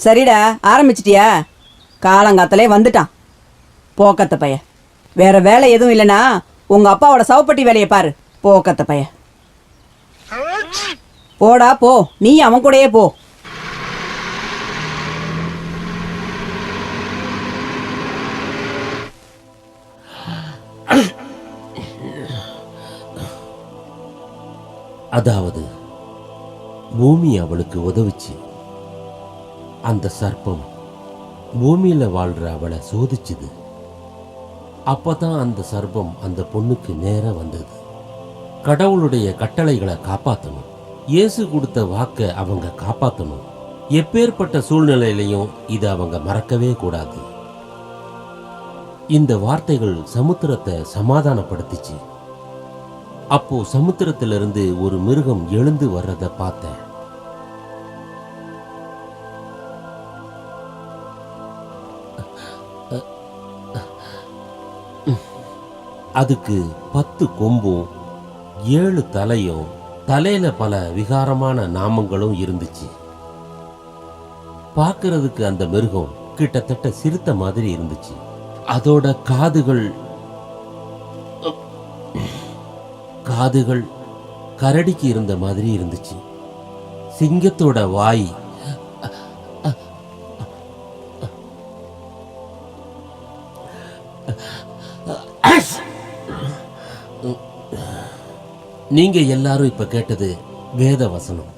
சரிடா, ஆரம்பிச்சிட்டியா? காலங்காத்தலே வந்துட்டான் போக்கத்த பைய. வேற வேலை எதுவும் இல்லைனா உங்க அப்பாவோட சவப்பட்டி வேலையை பாரு. போக்கத்த பைய, போடா போ, நீ அவன் கூடயே போ. அதாவது பூமி அவளுக்கு உதவுச்சு. அந்த சர்ப்பம் பூமியில வாழ்ற அவளை சோதிச்சுது. அப்பதான் அந்த சர்ப்பம் அந்த பொண்ணுக்கு நேரா வந்தது. கடவுளுடைய கட்டளைகளை காப்பாற்றணும், இயேசு கொடுத்த வாக்கை அவங்க காப்பாற்றணும். எப்பேற்பட்ட சூழ்நிலையிலையும் இதை அவங்க மறக்கவே கூடாது. இந்த வார்த்தைகள் சமுத்திரத்தை சமாதானப்படுத்திச்சு. அப்போ சமுத்திரத்திலிருந்து ஒரு மிருகம் எழுந்து வர்றத பார்த்தேன். அதுக்கு 10 கொம்பும் 7 தலையும், தலையில பல விகாரமான நாமங்களும் இருந்துச்சு. பார்க்கறதுக்கு அந்த மிருகம் கிட்டத்தட்ட சிறுத்தை மாதிரி இருந்துச்சு. அதோட காதுகள் கரடிக்கு இருந்த மாதிரி இருந்துச்சு. சிங்கத்தோட வாய் நீங்க எல்லாரும் இப்ப கேட்டது வேத வசனம்.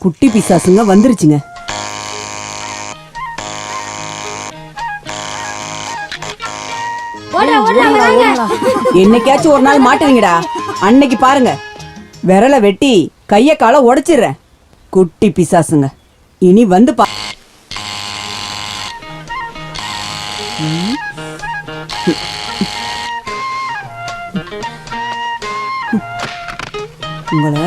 குட்டி பிசாசுங்க வந்துருச்சுங்க. என்னைக்காச்சும் ஒரு நாள் மாட்டுவீங்கடா. அன்னைக்கு பாருங்க, விரலை வெட்டி கைய கால உடைச்சிடுறேன். குட்டி பிசாசுங்க இனி வந்து உங்களை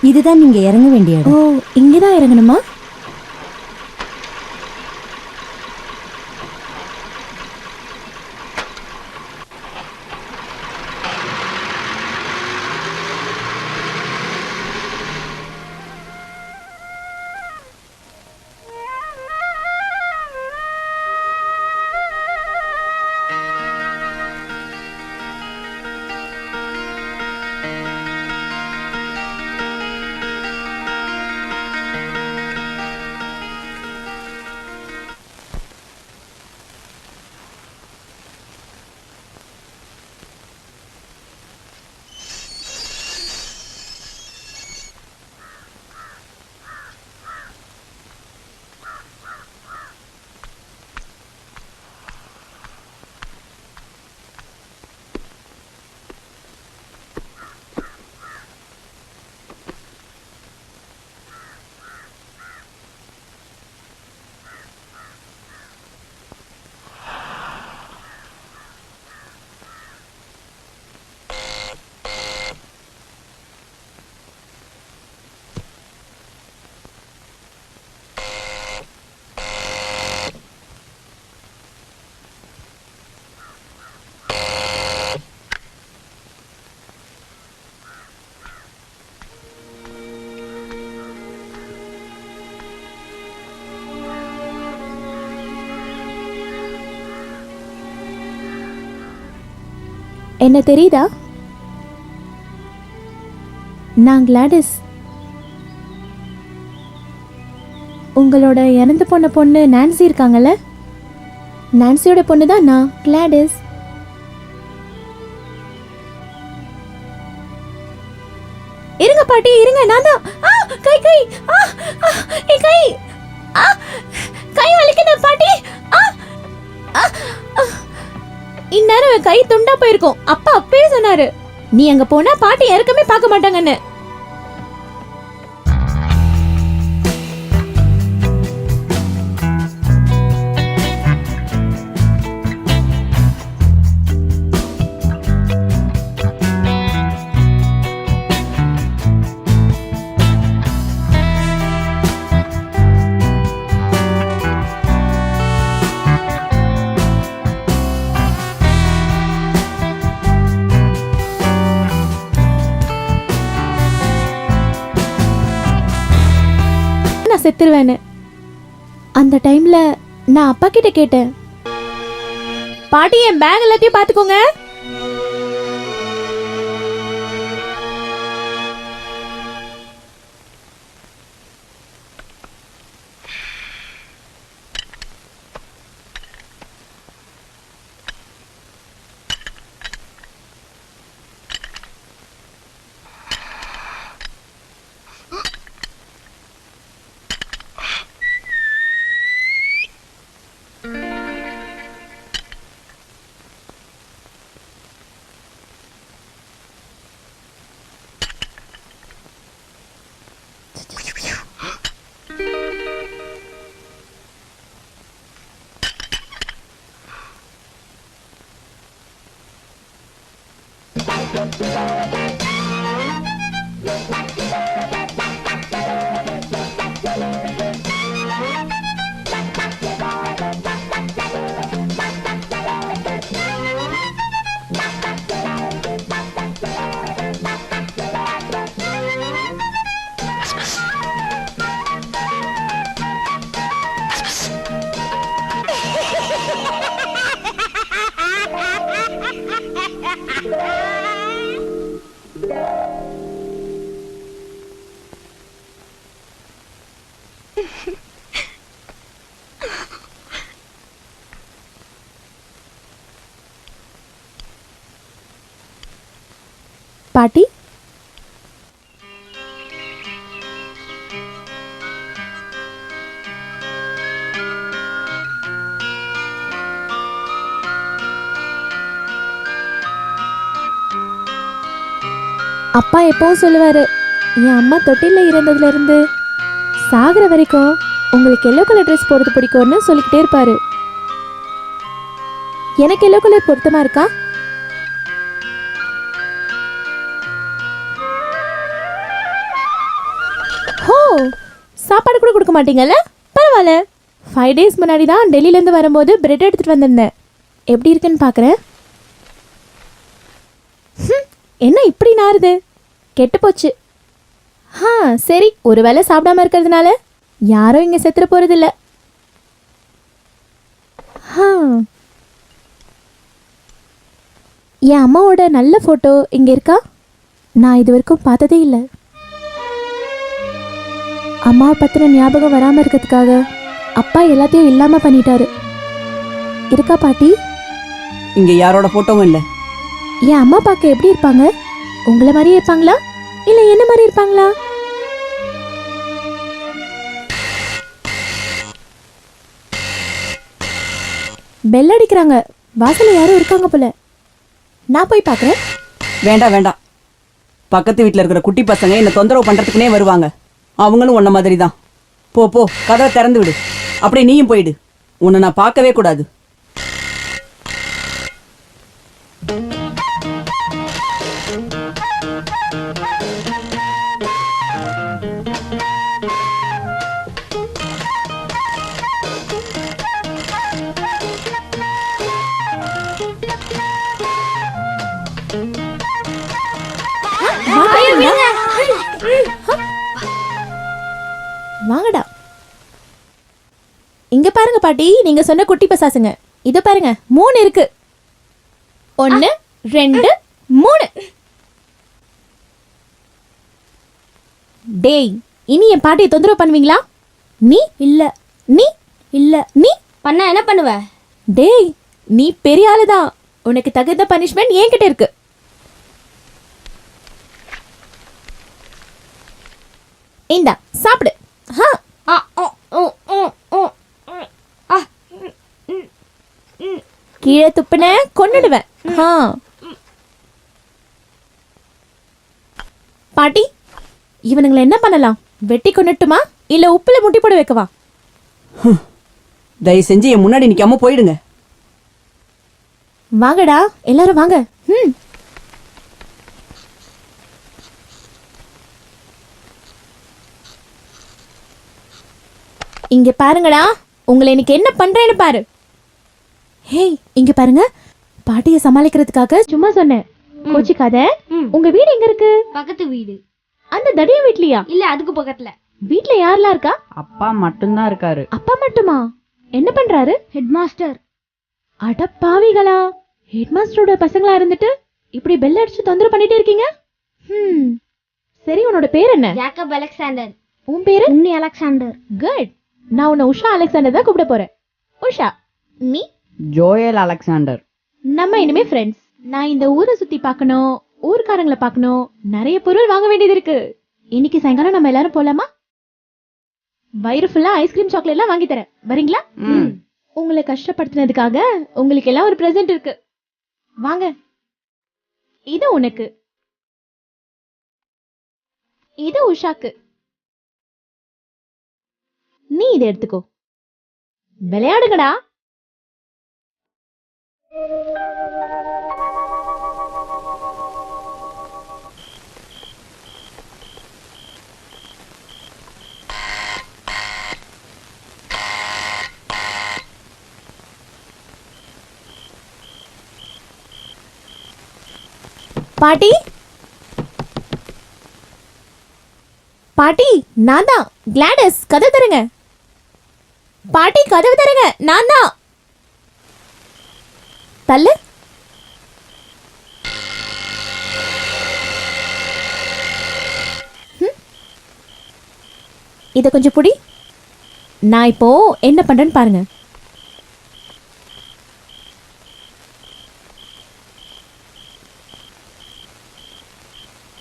இதுதான் நீங்க இறங்க வேண்டிய இடம். ஓ, இங்கதான் இறங்கணுமா? என்ன தெரியுதா? நான் கிளாடிஸ். உங்களோட இறந்து போன பொண்ணு நான்சி இருக்காங்கல்ல, நான்சியோட பொண்ணு தான் நான், கிளாடிஸ். இருங்க பாட்டி, இருங்க, நான் தான். கை கை என் கை கை வலிக்குது பாட்டி. இந்நேரம் என் கை துண்டா போயிருக்கும். அப்பா அப்பவே சொன்னாரு, நீ அங்க போனா பாட்டி யாருக்குமே பார்க்க மாட்டாங்கன்னு. செத்துருவேன்னு. அந்த டைம்ல நான் அப்பா கிட்ட கேட்டேன், பாட்டி என் பேக் எல்லாத்தையும் பாத்துக்கோங்க. பாட்டி, அப்பா எப்பவும் சொல்லுவாரு, என் அம்மா தொட்டில இருந்ததுல இருந்து சாகுற வரைக்கும் உங்களுக்கு எல்லோ கலர் ட்ரெஸ் போடுறது பிடிக்கும்னு சொல்லிக்கிட்டே இருப்பாரு. எனக்கு எல்லோ கலர் பொருத்தமா இருக்கா? ஹோ, சாப்பாடு கூட கொடுக்க மாட்டீங்கல்ல? பரவாயில்ல. 5 days முன்னாடி தான் டெல்லியிலேருந்து வரும்போது பிரெட் எடுத்துட்டு வந்திருந்தேன். எப்படி இருக்குன்னு பார்க்குறேன். என்ன இப்படி நாறுது? கெட்டு போச்சு. சரி, ஒரு வேளை சாப்பிடாம இருக்கிறதுனால யாரும் இங்கே செத்துற போறதில்ல. என் அம்மாவோட நல்ல ஃபோட்டோ இங்கே இருக்கா? நான் இது வரைக்கும் பார்த்ததே இல்லை. அம்மாவை பற்றின ஞாபகம் வராமல் இருக்கிறதுக்காக அப்பா எல்லாத்தையும் இல்லாமல் பண்ணிட்டாரு. இருக்கா பாட்டி? இங்க யாரோட போட்டோவும் இல்லை. என் அம்மா பார்க்க எப்படி இருப்பாங்க? உங்களை மாதிரியே இருப்பாங்களா இல்லை என்ன மாதிரி இருப்பாங்களா? பெல் அடிக்கிறாங்க. வாசல்ல யாரும் இருக்காங்க போல. நான் போய் பார்க்குறேன். வேண்டாம் வேண்டாம், பக்கத்து வீட்டில் இருக்கிற குட்டி பசங்க என்னை தொந்தரவு பண்ணுறதுக்குனே வருவாங்க. அவங்களும் உன்ன மாதிரி தான். போ போ, கதவை திறந்து விடு. அப்படியே நீயும் போயிடு. உன்னை நான் பார்க்கவே கூடாது. வாங்கடா. இங்க பாருங்க பாட்டி, நீங்க சொன்ன குட்டி பசாசுங்க. இத பாருங்க, 3 இருக்கு. 1 2 3. டேய், இனி என் பாட்டியை தொந்தரவு பண்ணுவீங்களா? நீ இல்ல. நீ இல்ல. நீ பண்ண என்ன பண்ணுவ? டேய் நீ பெரிய ஆளுதான், உனக்கு தகுந்த பனிஷ்மெண்ட் என்கிட்ட இருக்கு. இந்தா சாப்பிடு. ஹா. கீழே துப்புன கொன்னுடுவேன். ஹா. பாட்டி, இவனுங்களை என்ன பண்ணலாம்? வெட்டி கொன்னுட்டுமா இல்ல உப்புல முட்டி போட வைக்கவா? தயவு செஞ்சு என் முன்னாடி நிக்காம போயிடுங்க. வாங்கடா எல்லாரும் வாங்க. இங்க பாருங்கடா, உங்களை இன்னைக்கு என்ன பண்றேன்னு பாரு. ஹேய், இங்க பாருங்க, பாட்டியை சமாளிக்கிறதுக்காக சும்மா சொன்னேன், கோச்சிக்காத. உங்க வீடு எங்க இருக்கு? பக்கத்து வீடு. அந்த தடிய வீட்லயா? இல்ல, அதுக்கு பக்கத்துல. வீட்ல யாரெல்லாம் இருக்கா? அப்பா மட்டும்தான் இருக்காரு. அப்பா மட்டுமா? என்ன பண்றாரு? Head master. அட பாவிகளா, ஹெட் மாஸ்டரோட பசங்களா இருந்துட்டு இப்படி பெல் அடிச்சு தொந்தரவு பண்ணிட்டே இருக்கீங்க. சரி, உன்னோட பேர் என்ன? Jacob Alexander. உன் பேரு? உன்னி அலெக்சாண்டர். குட். நான் உன்னை உஷா அலெக்சாண்டர் தான் கூப்பிட போறேன். உஷா, நீ? Joel Alexander. நம்ம இனிமே ஃப்ரெண்ட்ஸ். நான் இந்த ஊரை சுத்தி பார்க்கணும், ஊர்க்காரங்களை பார்க்கணும், நிறைய பொருள் வாங்க வேண்டியது இருக்கு. இன்னைக்கு சாயங்காலம் நம்ம எல்லாரும் போலாமா? வயிறு ஃபுல்லா ஐஸ்கிரீம் சாக்லேட் எல்லாம் வாங்கி தரேன், வரீங்களா? உங்களை கஷ்டப்படுத்தினதுக்காக உங்களுக்கு எல்லாம் ஒரு பிரசன்ட் இருக்கு. வாங்க. இது உனக்கு, இது உஷாக்கு. நீ இதை எடுத்துக்கோ, விளையாடுங்கடா. பாட்டி, பாட்டி, நான் தான் கிளாடஸ். கதவு தருங்க பாட்டி, கதவு தருங்க, நான் தான். தள்ளு. இத கொஞ்சம் புடி. நான் இப்போ என்ன பண்றேன்னு பாருங்க.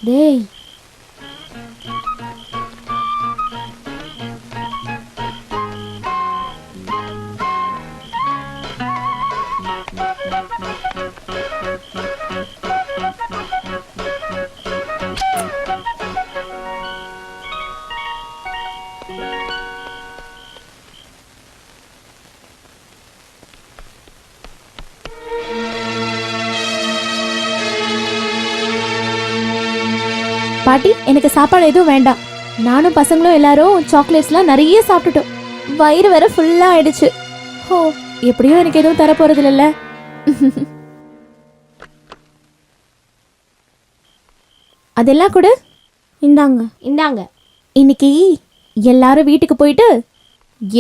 டேய், பாட்டி, எனக்கு சாப்பாடு எதுவும் வேண்டாம். நானும் பசங்களும் எல்லாரும் சாக்லேட்ஸ்லாம் நிறைய சாப்பிட்டுட்டோம். வயிறு வேற ஃபுல்லா ஆயிடுச்சு. ஓ, எப்படியும் எனக்கு எதுவும் தர போறது இல்லைல்ல. அதெல்லாம் கூட இந்தாங்க. இந்தாங்க. இன்னைக்கு எல்லாரும் வீட்டுக்கு போயிட்டு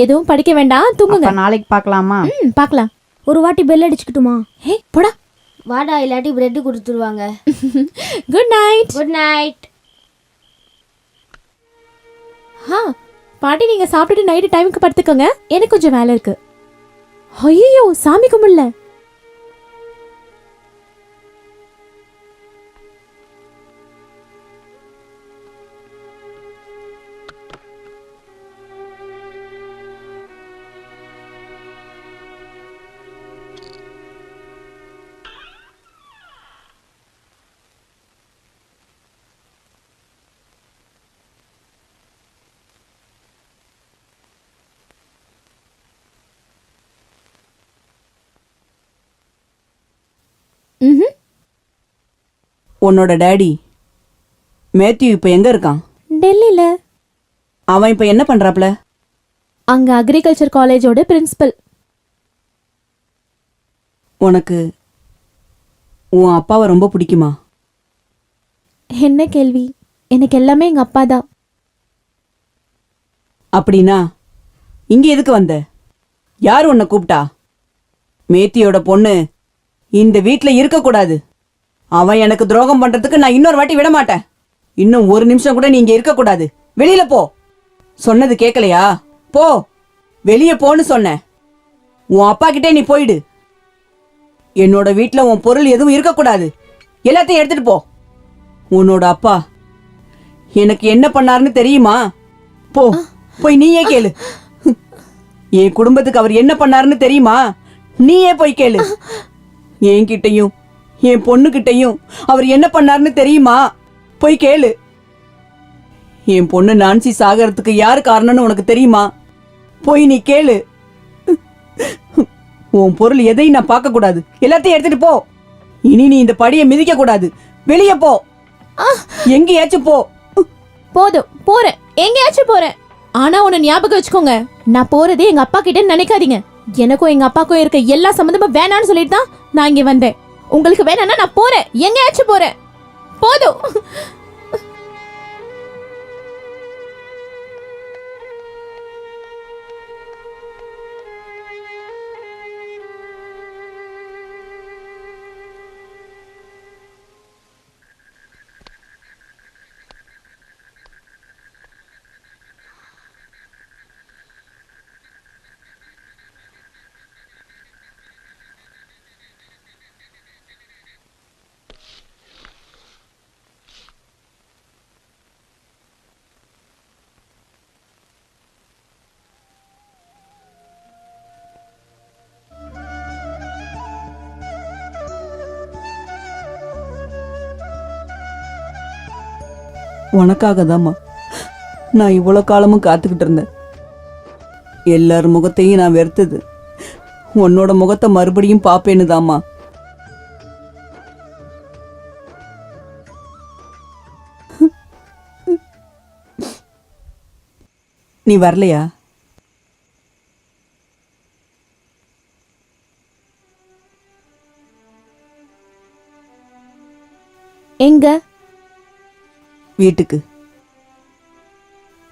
எதுவும் படிக்க வேண்டாம், தூங்குங்க. நாளைக்கு பார்க்கலாமா? பார்க்கலாம். ஒரு வாட்டி பெல் அடிச்சுக்கிட்டுமா? ஹே, போடா. வாடா, இல்லாட்டி பிரெட் கொடுத்துருவாங்க. Good night. Good night. பாட்டி, நீங்க சாப்பிட்டுட்டு நைட்டு டைமுக்கு படுத்துக்கோங்க, எனக்கு கொஞ்சம் வேலை இருக்கு. ஐயோ, சாமி கும்பிடல. உன்னோட டேடி மேத்யூ இப்ப எங்க இருக்கான்? டெல்லியில. அவன் இப்ப என்ன பண்றாப்ல? அங்க அக்ரிகல்ச்சர் காலேஜோட பிரின்சிபல். உனக்கு உன் அப்பாவை ரொம்ப பிடிக்குமா? என்ன கேள்வி? எனக்கு எல்லாமே எங்க அப்பா தான். அப்படின்னா இங்க எதுக்கு வந்த? யார் உன்னை கூப்பிட்டா? மேத்தியோட பொண்ணு இந்த வீட்ல இருக்க கூடாது. அவன் எனக்கு துரோகம் பண்றதுக்கு நான் இன்னொரு வாட்டி விட மாட்டேன். இன்னும் ஒரு நிமிஷம் கூட நீ இங்க இருக்க கூடாது. வெளியில போ. சொன்னது கேட்கலையா? போ, வெளியே போன்னு சொன்னேன். உன் அப்பா கிட்டே நீ போயிடு. என்னோட வீட்ல உன் பொருள் எதுவும் இருக்கக்கூடாது. எல்லாத்தையும் எடுத்துட்டு போ. உன்னோட அப்பா எனக்கு என்ன பண்ணாருன்னு தெரியுமா? போ, போய் நீயே கேளு. என் குடும்பத்துக்கு அவர் என்ன பண்ணாருன்னு தெரியுமா? நீயே போய் கேளு. என்கிட்டயும் என் பொண்ணுகிட்டயும் அவர் என்ன பண்ணாருன்னு தெரியுமா? போய் கேளு. என் பொண்ணு நான்சி சாகறதுக்கு யாரு காரணம்னு உனக்கு தெரியுமா? போய் நீ கேளு. உன் பொருள் எதையும் நான் பார்க்க கூடாது. எல்லாத்தையும் எடுத்துட்டு போ. இனி நீ இந்த படியை மிதிக்க கூடாது. வெளியே போ. எங்கேயாச்சும் போ. போதும், போறேன், எங்கேயாச்சும் போறேன். ஆனா உன்னை ஞாபகம் வச்சுக்கோங்க, நான் போறதே எங்க அப்பா கிட்ட நினைக்காதீங்க. எனக்கும் எங்க அப்பாக்கும் இருக்க எல்லா சம்மந்தமும் வேணான்னு சொல்லிட்டு தான் நான் இங்க வந்தேன். உங்களுக்கு வேணாம்னா நான் போறேன், எங்கேயாச்சும் போறேன். போதும். உனக்காக தாம்மா நான் இவ்வளோ காலமும் காத்துக்கிட்டு இருந்தேன். எல்லார் முகத்தையும் நான் வெறுத்தது உன்னோட முகத்தை மறுபடியும் பாப்பேன்னு தாம்மா. நீ வரலையா? எங்க? வீட்டுக்கு.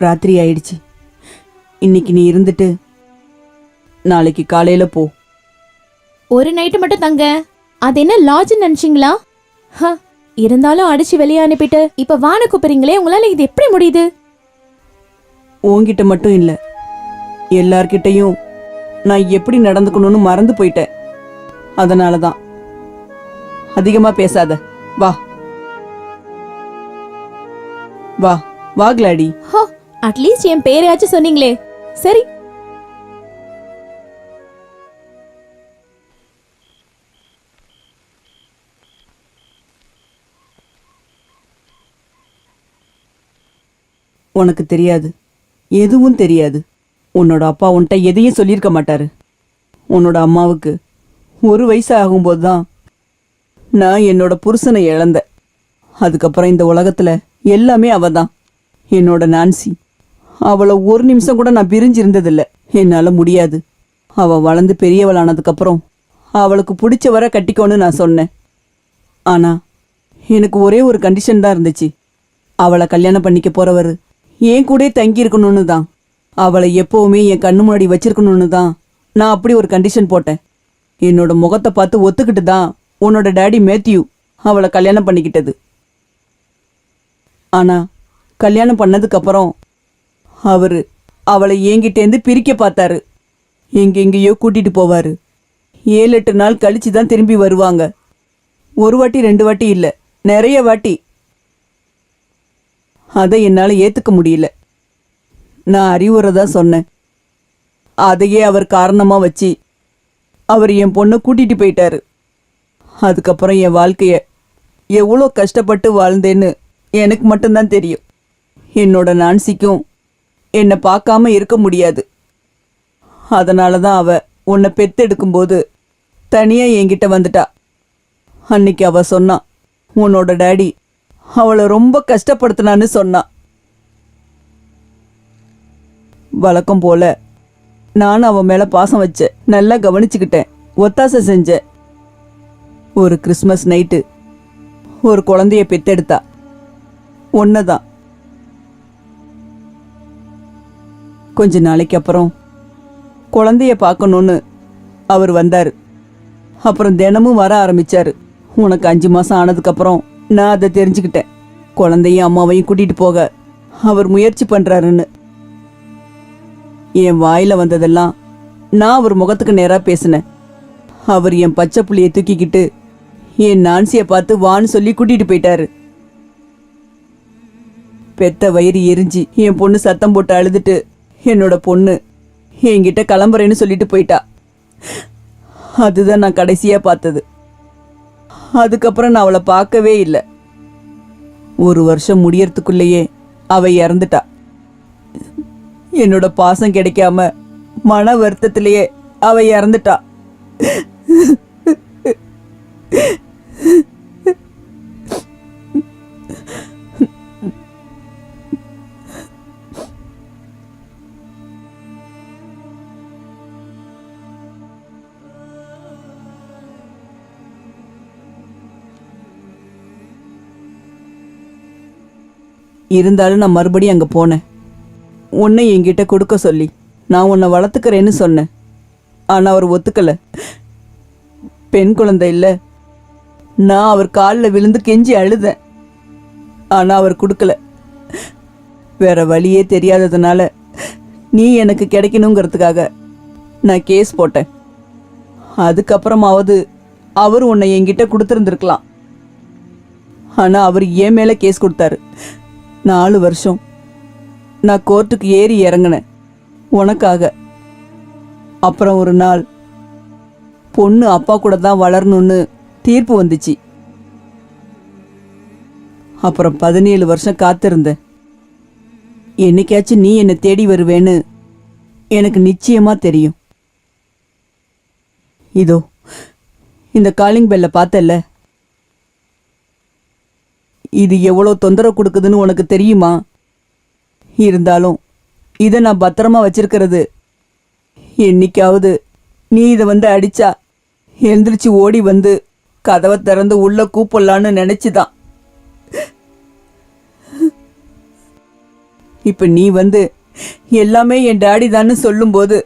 ராத்திரி ஆயிடுச்சு. இன்னைக்கு நீ இருந்துட்டு நாளைக்கு காலையில போ. ஒரு நைட்டு மட்டும் தங்க. அது என்ன லாட்ஜ் நினைச்சீங்களா? இருந்தாலும் அடிச்சு வெளியே அனுப்பிட்டு இப்ப வான கூப்பிடுறீங்களே, உங்களால இது எப்படி முடியுது? உன்கிட்ட மட்டும் இல்ல, எல்லார்கிட்டையும் நான் எப்படி நடந்துக்கணும்னு மறந்து போயிட்டேன். அதனாலதான். அதிகமா பேசாத. வா வா வா கிளாடி. அட்லீஸ்ட் என் பேரையாச்சும் சொன்னீங்களே. சரி, உனக்கு தெரியாது, எதுவும் தெரியாது. உன்னோட அப்பா உன்கிட்ட எதையும் சொல்லியிருக்க மாட்டாரு. உன்னோட அம்மாவுக்கு 1 வயசு ஆகும்போது தான் நான் என்னோட புருஷனை இழந்தேன். அதுக்கப்புறம் இந்த உலகத்துல எல்லாமே அவ தான். என்னோட நான்சி. அவளை ஒரு நிமிஷம் கூட நான் பிரிஞ்சிருந்ததில்லை. என்னால முடியாது. அவ வளர்ந்து பெரியவளானதுக்கப்புறம் அவளுக்கு பிடிச்சவரை கட்டிக்கோன்னு நான் சொன்னேன். ஆனா எனக்கு ஒரே ஒரு கண்டிஷன் தான் இருந்துச்சு. அவளை கல்யாணம் பண்ணிக்க போறவர் என் கூட தங்கி இருக்கணும்னு தான். அவளை எப்பவுமே என் கண்ணு முன்னாடி வச்சிருக்கணும்னு தான் நான் அப்படி ஒரு கண்டிஷன் போட்டேன். என்னோட முகத்தை பார்த்து ஒத்துக்கிட்டு தான் உன்னோட டாடி மேத்யூ அவளை கல்யாணம் பண்ணிக்கிட்டது. ஆனா கல்யாணம் பண்ணதுக்கு அப்புறம் அவரு அவளை என்கிட்டேருந்து பிரிக்க பார்த்தாரு. எங்கெங்கேயோ கூட்டிட்டு போவாரு. 7-8 நாள் கழிச்சு தான் திரும்பி வருவாங்க. 1 வாட்டி 2 வாட்டி இல்ல, நிறைய வாட்டி. அதை என்னால ஏத்துக்க முடியல. நான் அறிவுரை தான் சொன்னேன். அதையே அவர் காரணமா வச்சு அவர் என் பொண்ணை கூட்டிட்டு போயிட்டாரு. அதுக்கப்புறம் என் வாழ்க்கைய எவ்வளோ கஷ்டப்பட்டு வாழ்ந்தேன்னு எனக்கு மட்டும்தான் தெரியும். என்னோட நான்சிக்கும் என்னை பார்க்காம இருக்க முடியாது. அதனால தான் அவ உன்னை பெத்தெடுக்கும்போது தனியா என்கிட்ட வந்துட்டா. அன்னைக்கு அவ சொன்னா, உன்னோட டாடி அவளை ரொம்ப கஷ்டப்படுத்தினான்னு சொன்னா. வழக்கம் போல நானும் அவன் மேல பாசம் வச்சேன். நல்லா கவனிச்சுக்கிட்டேன், ஒத்தாசை செஞ்சேன். ஒரு கிறிஸ்மஸ் நைட்டு ஒரு குழந்தைய பெத்தெடுத்தா. ஒன்னதான். கொஞ்ச நாளைக்கு அப்புறம் குழந்தைய பார்க்கணும்னு அவர் வந்தாரு. அப்புறம் தினமும் வர ஆரம்பிச்சாரு. உனக்கு 5 மாசம் ஆனதுக்கப்புறம் நான் அதை தெரிஞ்சுக்கிட்டேன். குழந்தையும் அம்மாவையும் கூட்டிட்டு போக அவர் முயற்சி பண்றாருன்னு. என் வாயில வந்ததெல்லாம் நான் அவர் முகத்துக்கு நேரா பேசினேன். அவர் என் பச்சை புள்ளைய தூக்கிக்கிட்டு என் நான்சியை பார்த்து வான்னு சொல்லி கூட்டிட்டு போயிட்டாரு. பெத்த வயிறு எரிஞ்சு என் பொண்ணு சத்தம் போட்டு அழுதுட்டு என்னோட பொண்ணு என்கிட்ட கிளம்புறேன்னு சொல்லிட்டு போயிட்டா. அதுதான் நான் கடைசியா பார்த்தது. அதுக்கப்புறம் நான் அவளை பார்க்கவே இல்லை. 1 வருஷம் முடியறதுக்குள்ளேயே அவ இறந்துட்டா. என்னோட பாசம் கிடைக்காம மன வருத்தத்திலேயே அவ இறந்துட்டா. இருந்தாலும் நான் மறுபடியும் அங்க போனேன். உன்னை என்கிட்ட கொடுக்க சொல்லி நான் உன்னை வளர்த்துக்கிறேன்னு சொன்னேன். ஆனா அவர் ஒத்துக்கல. பெண் குழந்தை இல்ல. நான் அவர் காலில் விழுந்து கெஞ்சி அழுதேன். ஆனா அவர் கொடுக்கல. வேற வழியே தெரியாததுனால நீ எனக்கு கிடைக்கணுங்கிறதுக்காக நான் கேஸ் போட்டேன். அதுக்கப்புறமாவது அவர் உன்னை என்கிட்ட கொடுத்துருந்துருக்கலாம். ஆனா அவர் என் மேல கேஸ் கொடுத்தாரு. 4 வருஷம் நான் கோர்ட்டுக்கு ஏறி இறங்கினேன் உனக்காக. அப்புறம் ஒரு நாள் பொண்ணு அப்பா கூட தான் வளரணும்னு தீர்ப்பு வந்துச்சு. அப்புறம் 17 வருஷம் காத்திருந்தேன். என்னைக்காச்சும் நீ என்னை தேடி வருவேன்னு எனக்கு நிச்சயமா தெரியும். இதோ இந்த காலிங் பெல்ல பார்த்தல்ல, இது எவ்வளோ தொந்தரவு கொடுக்குதுன்னு உனக்கு தெரியுமா? இருந்தாலும் இதை நான் பத்திரமா வச்சிருக்கிறது என்னைக்காவது நீ இதை வந்து அடிச்சா எழுந்திரிச்சு ஓடி வந்து கதவை திறந்து உள்ள கூப்பிடலான்னு நினைச்சுதான். இப்ப நீ வந்து எல்லாமே என் டாடி தான்னு சொல்லும்போது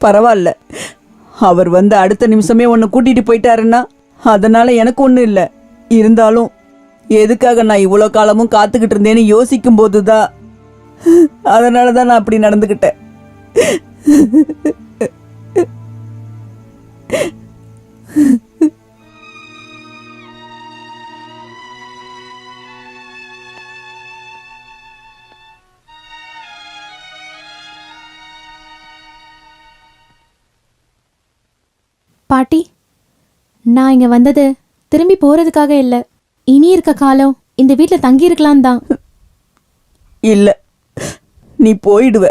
பரவாயில்ல. அவர் வந்து அடுத்த நிமிஷமே உன்னை கூட்டிட்டு போயிட்டாருன்னா அதனால எனக்கு ஒன்றும் இல்லை. இருந்தாலும் எதுக்காக நான் இவ்வளோ காலமும் காத்துக்கிட்டு இருந்தேன்னு யோசிக்கும் போதுதான், அதனால தான் நான் அப்படி நடந்துக்கிட்டேன். பாட்டி, நான் இங்க வந்தது திரும்பி போறதுக்காக இல்ல. இனி இருக்க காலம் இந்த வீட்ல தங்கி இருக்கலாம் தான். இல்ல, நீ போயிடுவ,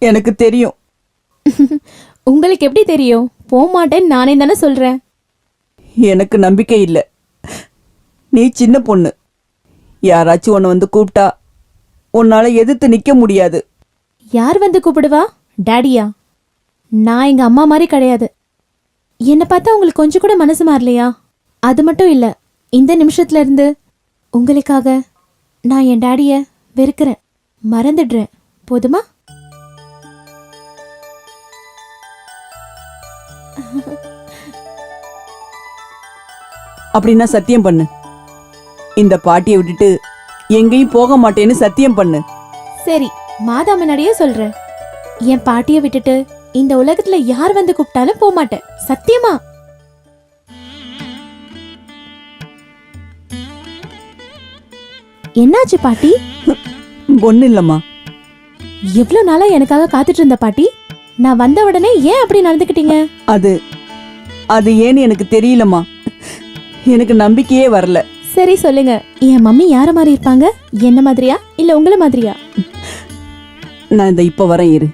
எனக்கு தெரியும். உங்களுக்கு எப்படி தெரியும்? போக மாட்டேன்னு நானே தானே சொல்றேன். எனக்கு நம்பிக்கை இல்லை. நீ சின்ன பொண்ணு. யாராச்சும் உன்னை வந்து கூப்பிட்டா உன்னால எதிர்த்து நிக்க முடியாது. யார் வந்து கூப்பிடுவா? டாடியா? நான் எங்க அம்மா மாதிரி கிடையாது. என்னை பார்த்தா உங்களுக்கு கொஞ்சம் கூட மனசு மாறலையா? அது மட்டும் இல்ல, இந்த நிமிஷத்துல இருந்து உங்களுக்காக நான் என் டாடிய வெறுக்கிறேன், மறந்துடுறேன். போதுமா? அப்படின்னா சத்தியம் பண்ணு. இந்த பாட்டியை விட்டுட்டு எங்கேயும் போக மாட்டேன்னு சத்தியம் பண்ணு. சரி, மாதா முன்னாடியே சொல்றேன். என் பாட்டிய விட்டுட்டு இந்த உலகத்துல யார் வந்து கூப்பிட்டாலும் போக மாட்டேன். சத்தியமா? என்னாச்சு பாட்டி? ஒண்ணு இல்லம்மா. எவ்வளவு நாளா எனக்காக காத்துட்டு இருந்த பாட்டி, நான் வந்த உடனே ஏன் அப்படி நடந்துக்கிட்டீங்க? அது அது ஏன்னு எனக்கு தெரியலம்மா. எனக்கு நம்பிக்கையே வரல. சரி சொல்லுங்க, என் மம்மி யார மாதிரி இருப்பாங்க? என்ன மாதிரியா இல்ல உங்கள மாதிரியா? நான் இந்த இப்ப வரேன், இரு.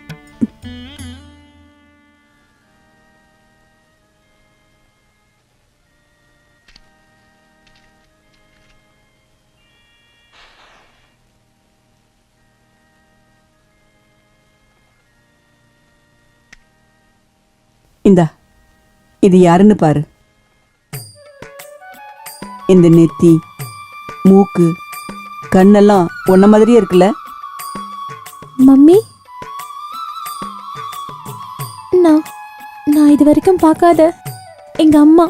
இந்தா, இது யாருன்னு பாரு. இந்த நெத்தி, மூக்கு, கண்ணெல்லாம் உன்ன மாதிரியே இருக்குல்ல? மம்மி, நான் இது வரைக்கும் பார்க்காத எங்க அம்மா.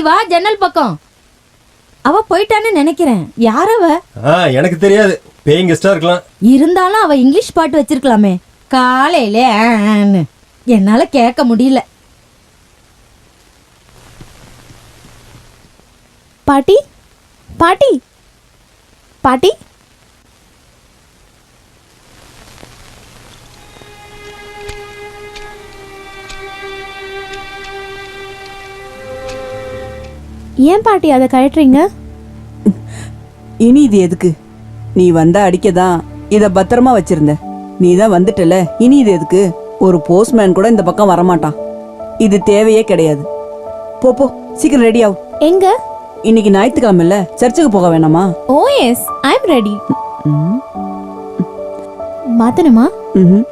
இப்படி வா ஜன்னல் பக்கம். அவ போயிட்டான்னு நினைக்கிறேன். யார் அவ? எனக்கு தெரியாது, பேயிங் கெஸ்டா இருக்கலாம். இருந்தாலும் அவ இங்கிலீஷ் பாட்டு வச்சிருக்கலாமே. காலையில ஆன்னு என்னால கேட்க முடியல. பாட்டி பாட்டி பாட்டி ஏன் பாட்டி அதை கழட்டுறீங்க? இனி இது எதுக்கு? நீ வந்தா அடிக்கதான் இத பத்திரமா வச்சிருந்த. நீ தான் வந்துட்டல, இனி இது எதுக்கு? ஒரு போஸ்ட்மேன் கூட இந்த பக்கம் வரமாட்டான். இது தேவையே கிடையாது. போ போ, சீக்கிரம் ரெடி ஆகு. எங்க? இன்னைக்கு ஞாயிற்றுக்கிழமைல சர்ச்சுக்கு போக வேணாமா? ஓ எஸ், ஐ அம் ரெடி. மாத்தணுமா? ம்.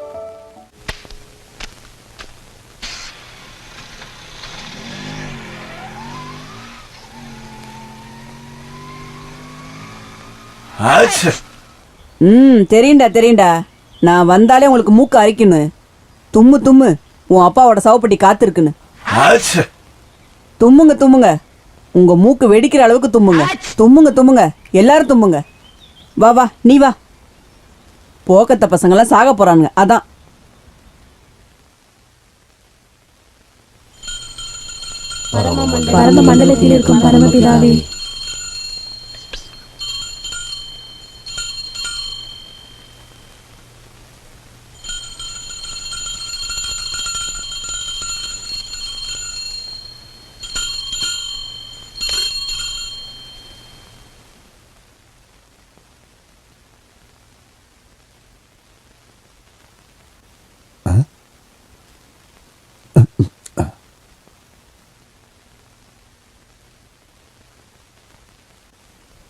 தெரியும்டா தெரியும்டா. நான் வந்தாலே உங்களுக்கு மூக்கு அரிக்கணும். தும்மு தும்மு, உன் அப்பாவோட சவப்பட்டி காத்திருக்குன்னு. தும்முங்க தும்முங்க, உங்க மூக்கு வெடிக்கிற அளவுக்கு தும்முங்க. தும்முங்க தும்முங்க, எல்லாரும் தும்முங்க. வா வா, நீ வா. போக்கத்த பசங்கெல்லாம் சாக போறானுங்க, அதான். பரம மண்டலத்தில் இருக்கும் பரமபிதாவே,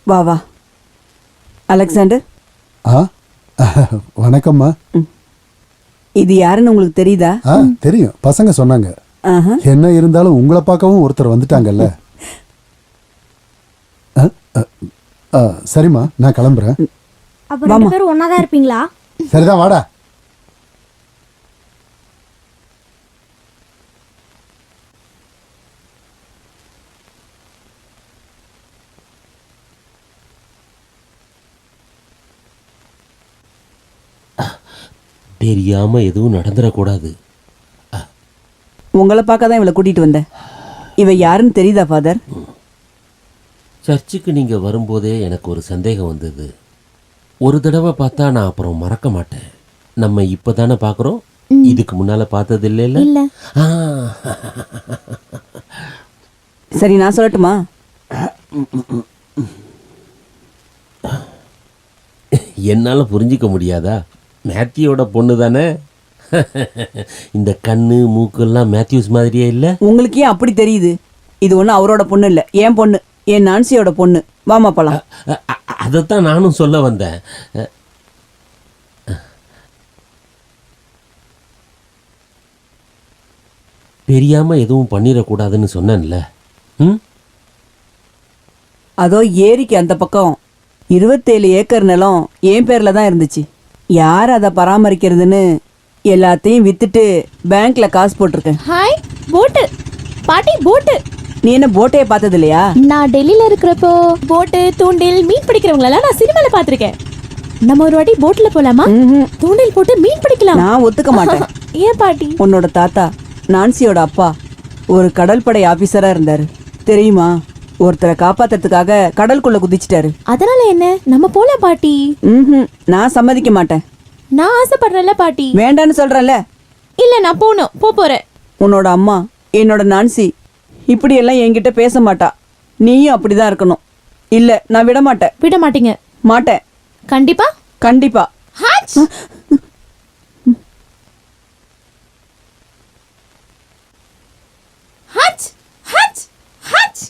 வா வா. அலெக்சாண்டர். வணக்கம்மா. இது யாருன்னு உங்களுக்கு தெரியுதா? தெரியும், பசங்க சொன்னாங்க. என்ன இருந்தாலும் உங்களை பார்க்கவும் ஒருத்தர் வந்துட்டாங்கல்ல. சரிம்மா, நான் கிளம்புறேன். அப்ப 2 பேரும் ஒன்னாதான் இருப்பீங்களா? சரிதான், வாடா. தெரியாம எதுவும் நடந்துடக்கூடாது. உங்களை பார்க்க தான் இவளை கூட்டிட்டு வந்தேன். இவ யாருன்னு தெரியுதா ஃபாதர்? சர்ச்சுக்கு நீங்க வரும்போதே எனக்கு ஒரு சந்தேகம் வந்தது. ஒரு தடவை பார்த்தா நான் அப்புறம் மறக்க மாட்டேன். நம்ம இப்பதானே பார்க்குறோம், இதுக்கு முன்னால பார்த்தது இல்ல. சரி, நான் சொல்லட்டுமா? என்னால புரிஞ்சிக்க முடியாதா? மேத்யூவோட பொண்ணு தானே. இந்த கண்ணு மூக்கெல்லாம் மேத்யூஸ் மாதிரியே இல்ல. உங்களுக்கு ஏன் அப்படி தெரியுது? இது ஒன்றும் அவரோட பொண்ணு இல்லை, என் பொண்ணு, என் நான்சியோட பொண்ணு. வாமா போலாம். அதைத்தான் நானும் சொல்ல வந்தேன். தெரியாம எதுவும் பண்ணிடக்கூடாதுன்னு சொன்னேன்ல. அதோ ஏரிக்கு அந்த பக்கம் 27 ஏக்கர் நிலம் என் பேர்ல தான் இருந்துச்சு. யார் அதை பராமரிக்கிறதுன்னு எல்லாத்தையும் வித்துட்டு பேங்க்ல காசு போட்டிருக்கேன். ஹாய் போட்டு பாட்டி, போட்டு. நீ என்ன போட்டையே பார்த்தது இல்லையா? நான் டெல்லியில இருக்கிறப்போ போட்டு தூண்டில் மீன் பிடிக்கிறவங்களெல்லாம் நான் சினிமால பார்த்திருக்கேன். நம்ம ஒரு வாட்டி போட்ல போலாமா? தூண்டில் போட்டு மீன் பிடிக்கலாம். நான் ஒத்துக்க மாட்டேன். ஏன் பாட்டி? உன்னோட தாத்தா நான்சியோட அப்பா ஒரு கடற்படை ஆபீசரா இருந்தாரு தெரியுமா? ஒருத்தரை காப்பாத்துறதுக்காக கடலுக்குள்ள குதிச்சிட்டாரு. அதனால என்ன, நம்ம போலாம் பாட்டி. நான் சம்மதிக்க மாட்டேன். நான் ஆசைப்படுறேன்ல பாட்டி. வேண்டான்னு சொல்றேன்ல. இல்ல, நான் போறேன். உன்னோட அம்மா, என்னோட நான்சி இப்படி எல்லாம் என்கிட்ட பேச மாட்டா. நீயும் அப்படிதான் இருக்கணும். இல்ல, நான் விட மாட்டேன். விட மாட்டீங்க? மாட்டேன். கண்டிப்பா கண்டிப்பா. ஹாச். ஹாச் ஹாச் ஹாச்.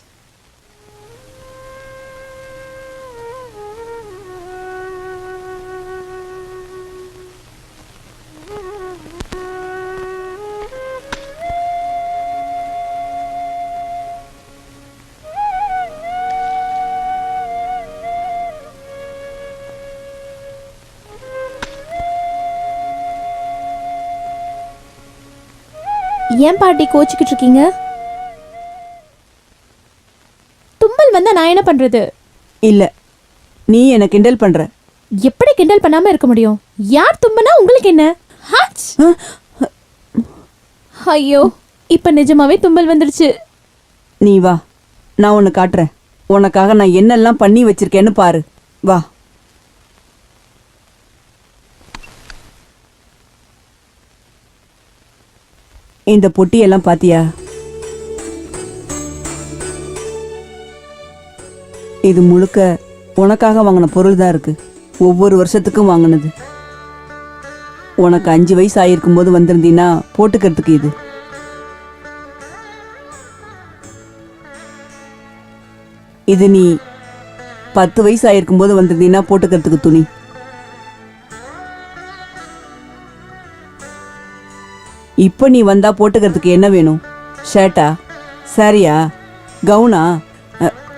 ஏன் பாட்டி கோச்சிக்கிட்டு இருக்கீங்க? தும்மல் வந்தா நான் என்ன பண்றது? இல்ல நீ என்ன கிண்டல் பண்ற. எப்படி கிண்டல் பண்ணாம இருக்க முடியும்? யார் தும்பனா உங்களுக்கு என்ன? ஹாச்! ஐயோ, இப்ப நிஜமாவே தும்பல் வந்துருச்சு. நீ வா, நான் உன்னை காட்டுறேன். உனக்காக நான் என்னெல்லாம் பண்ணி வச்சிருக்கேன்னு பாரு. வா. இந்த பொட்டியெல்லாம் பாத்தியா? இது முழுக்க உனக்காக வாங்கின பொருள் தான் இருக்கு. ஒவ்வொரு வருஷத்துக்கும் வாங்கினது. உனக்கு 5 வயசு ஆயிருக்கும் போது வந்திருந்தீன்னா போட்டுக்கிறதுக்கு இது. இது நீ 10 வயசு ஆயிருக்கும் போது வந்திருந்தீன்னா போட்டுக்கிறதுக்கு துணி. இப்ப நீ வந்தா போட்டுக்கிறதுக்கு என்ன வேணும்? ஷர்ட்டா, சாரியா, கவுனா?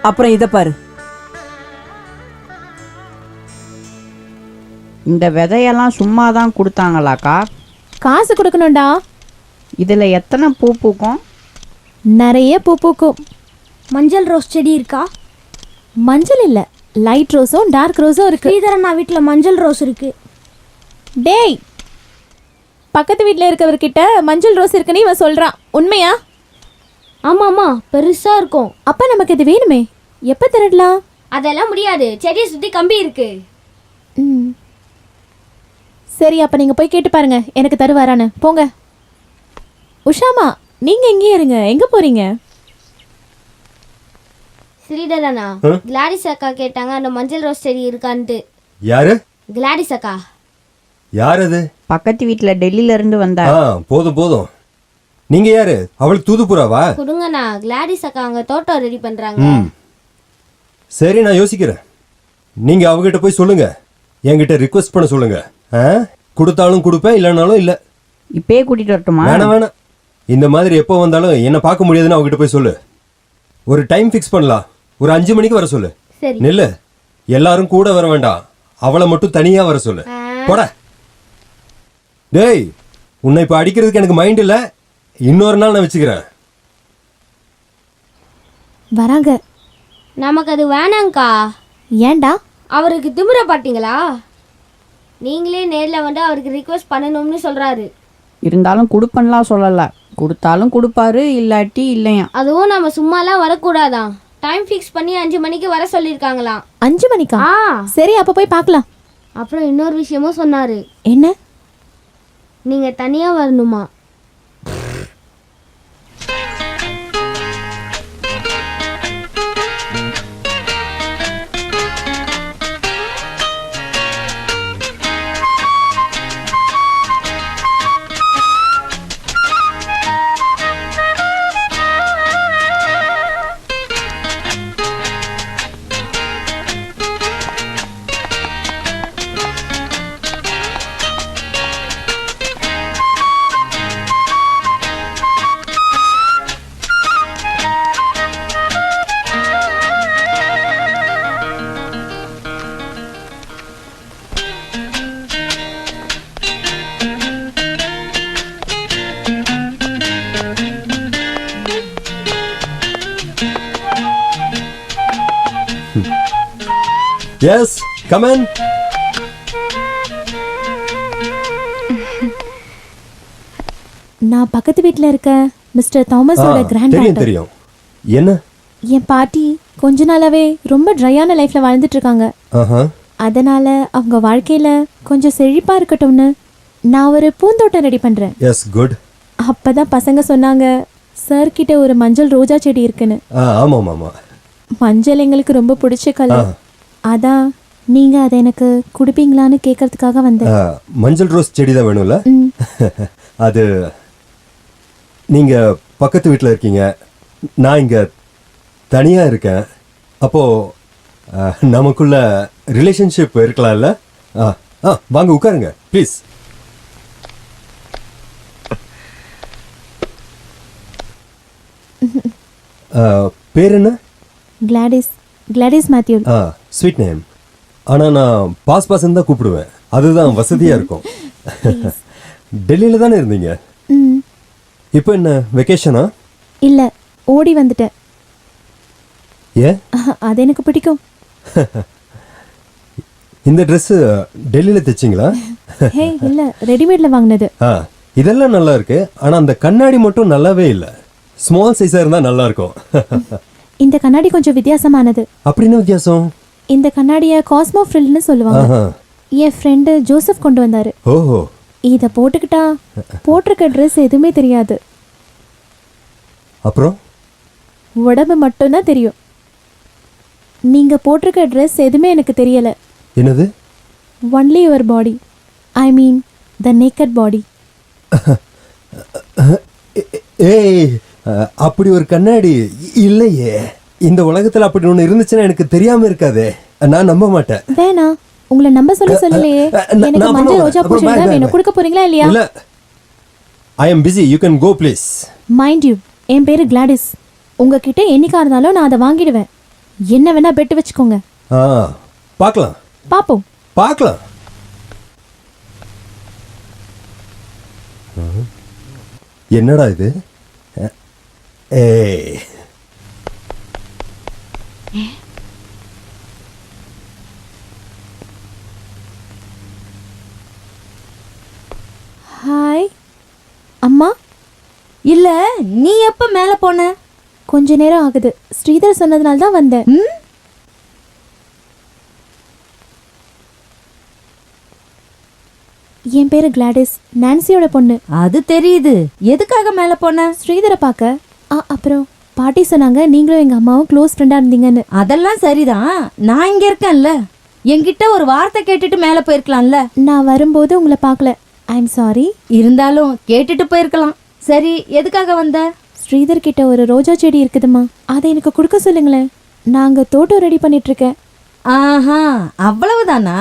அப்புறம் இதை பாரு. இந்த விதையெல்லாம் சும்மா தான் கொடுத்தாங்களாக்கா? காசு கொடுக்கணும்டா. இதில் எத்தனை பூ பூக்கும்? நிறைய பூ பூக்கும். மஞ்சள் ரோஸ் செடி இருக்கா? மஞ்சள் இல்ல, லைட் ரோஸும் டார்க் ரோஸும் இருக்கு. ஸ்ரீதரண்ணா வீட்டில் மஞ்சள் ரோஸ் இருக்கு. டேய், பக்கத்து வீட்ல இருக்கவர்கிட்ட மஞ்சள் ரோஸ் இருக்குன்னு இவன் சொல்றான். உண்மையா? ஆமாம்மா, பெருசாக இருக்கும். அப்ப நமக்கு இது வேணுமே. எப்ப திருடலாம்? அதெல்லாம் முடியாது, செடியை சுற்றி கம்பி இருக்கு. சரி, அப்ப நீங்க போய் கேட்டு பாருங்க எனக்கு தருவாரான்னு. போங்க. உஷாமா, நீங்க எங்கேயே இருங்க. எங்க போறீங்க? ஸ்ரீதரண்ணா, கிளாடிஸ் அக்கா கேட்டாங்க அந்த மஞ்சள் ரோஸ் செடி இருக்கான்ட்டு. யாரு? கிளாடிஸ் அக்கா. யார் அது? பக்கத்து வீட்டில் டெல்லியிலேருந்து வந்தா. போதும் போதும். நீங்க யாரு? அவளுக்கு தூதுப்புறாவா? கொடுங்கண்ணா, கிளாடிஸ் அக்கா அங்கே தோட்டம் ரெடி பண்ணுறாங்க. சரி, நான் யோசிக்கிறேன். நீங்க அவகிட்ட போய் சொல்லுங்க, என்கிட்ட ரிக்வெஸ்ட் பண்ண சொல்லுங்க. கொடுத்தாலும் கொடுப்பேன், இல்லைனாலும் இல்லை. இப்பயே கூட்டிட்டு வரட்டுமா? வேணாம் வேணாம். இந்த மாதிரி எப்போ வந்தாலும் என்ன பார்க்க முடியாதுன்னு அவகிட்ட போய் சொல்லு. ஒரு டைம் ஃபிக்ஸ் பண்ணலாம். ஒரு 5 மணிக்கு வர சொல்லு. சரி. நில்லு. எல்லாரும் கூட வர வேண்டாம், அவளை மட்டும் தனியா வர சொல்லு. போட. டேய், உன்னை இப்ப அடிக்கிறதுக்கு எனக்கு மைண்ட் இல்ல. இன்னொரு நாள் நான் வச்சுக்கிறேன். வராங்க. நமக்கு அது வேணாங்க்கா. ஏன்டா? அவருக்கு திமிர பாட்டீங்களா? நீங்களே நேரில் வந்து அவருக்கு ரிக்வெஸ்ட் பண்ணணும்னு சொல்கிறாரு. இருந்தாலும் கொடுப்பேன்லாம் சொல்லலை. கொடுத்தாலும் கொடுப்பாரு, இல்லாட்டி இல்லையா. அதுவும் நம்ம சும்மாலாம் வரக்கூடாதான். டைம் ஃபிக்ஸ் பண்ணி 5 மணிக்கு வர சொல்லியிருக்காங்களாம். 5 மணிக்கா? சரி, அப்ப போய் பார்க்கலாம். அப்புறம் இன்னொரு விஷயமும் சொன்னாரு. என்ன? நீங்கள் தனியாக வரணுமா? Yes, come in. நான் பக்கத்து வீட்ல இருக்க மிஸ்டர் தாமஸோட கிராண்ட் தெரியும் டாட்டர். தெரியும். என்ன? என் பாட்டி கொஞ்ச நாளாவே ரொம்ப ட்ரையான லைஃப்ல வாழ்ந்துட்டு இருக்காங்க. அதனால அவங்க வாழ்க்கையில கொஞ்சம் செழிப்பா இருக்கட்டும்னு நான் ஒரு பூந்தோட்டம் ரெடி பண்றேன். Yes, good. அப்பதான் பசங்க சொன்னாங்க சார் கிட்ட ஒரு மஞ்சள் ரோஜா செடி இருக்குன்னு. ஆமா ஆமா. மஞ்சள் எங்களுக்கு ரொம்ப பிடிச்ச கலர். அதான் நீங்க அதை எனக்கு குடிப்பீங்களான்னு கேட்கறதுக்காக வந்தேன். மஞ்சள் ரோஸ் செடி தான் வேணும்ல? அது நீங்க பக்கத்து வீட்டில் இருக்கீங்க, நான் இங்க தனியா இருக்கேன். அப்போ நமக்குள்ள ரிலேஷன்ஷிப் இருக்கலாம்ல? வாங்க உட்காருங்க ப்ளீஸ். பேர் என்ன? Gladys Matthew. Sweet name. ஆனா நான் பாஸ்ன்னு தான் கூப்பிடுவேன், அதுதான் வசதியா இருக்கும். டெல்லியில தானே இருந்தீங்க? இப்போ என்ன வெக்கேஷனா? இல்ல, ஓடி வந்துட்டேன். ஏன் அது எனக்கு பிடிக்கும். இந்த ட்ரெஸ்ஸு டெல்லியில் தைச்சிங்களா? ஹே இல்ல, ரெடிமேட்ல வாங்கினது. இதெல்லாம் நல்லா இருக்கு, ஆனால் அந்த கண்ணாடி மட்டும் நல்லாவே இல்லை. ஸ்மால் சைஸாக இருந்தால் நல்லா இருக்கும். இந்த கண்ணாடி கொஞ்சம் வித்தியாசமானது. அப்படின்னு வித்தியாசம்? இந்த கண்ணாடிய காஸ்மோ ஃப்ரில்னு சொல்லுவாங்க. ஆஹா. என் ஃப்ரெண்டு ஜோசப் கொண்டு வந்தாரு. ஓஹோ. இத போட்டுக்கிட்டா போட்டிருக்க ட்ரெஸ் எதுவுமே தெரியாது. அப்புறம் உடம்பு மட்டும்தான் தெரியும். நீங்க போட்டிருக்க ட்ரெஸ் எதுவுமே எனக்கு தெரியல. என்னது? Only your body, I mean the naked body. ஏய், அப்படி ஒரு கண்ணாடி இல்லையே. இந்த உலகத்துல அப்படி ஒண்ணு இருந்துச்சுன்னா எனக்கு தெரியாம இருக்காதே. நான் நம்ப மாட்டேன். வேணா, உங்களை நம்ப சொல்லலையே. எனக்கு மஞ்சள் ரோஜா பூ தான் வேணும். கொடுக்க போறீங்களா இல்லையா? இல்ல, I am busy, you can go please. Mind you, என் பேரு கிளாடிஸ். உங்ககிட்ட என்னைக்கா இருந்தாலும் நான் அதை வாங்கிடுவேன். என்ன வேணா பெட்டு வச்சுக்கோங்க. பார்க்கலாம் பாப்போம். பார்க்கலாம். என்னடா இது? ஏய், ஹாய் அம்மா. இல்ல நீ எப்ப மேல போன? கொஞ்ச நேரம் ஆகுது. ஸ்ரீதர் சொன்னதுனால தான் வந்தேன். என் பேரு கிளாடிஸ், நான்சியோட பொண்ணு. அது தெரியுது. எதுக்காக மேல போன? ஸ்ரீதரை பார்க்க. அப்புறம் பாட்டி சொன்னாங்க நீங்களும் எங்க அம்மாவும் க்ளோஸ் ஃப்ரெண்டா இருந்தீங்கன்னு. அதெல்லாம் சரிதான், நான் இங்க இருக்கேன்ல. என்கிட்ட ஒரு வார்த்தை கேட்டுட்டு மேல போயிருக்கலாம்ல. நான் வரும்போது உங்களை பார்க்கல, ஐ எம் சாரி. இருந்தாலும் கேட்டுட்டு போயிருக்கலாம். சரி, எதுக்காக வந்த? ஸ்ரீதர் கிட்ட ஒரு ரோஜா செடி இருக்குதுமா, அதை எனக்கு கொடுக்க சொல்லுங்களேன். நாங்க தோட்டம் ரெடி பண்ணிட்டு இருக்கேன். ஆஹா, அவ்வளவுதானா?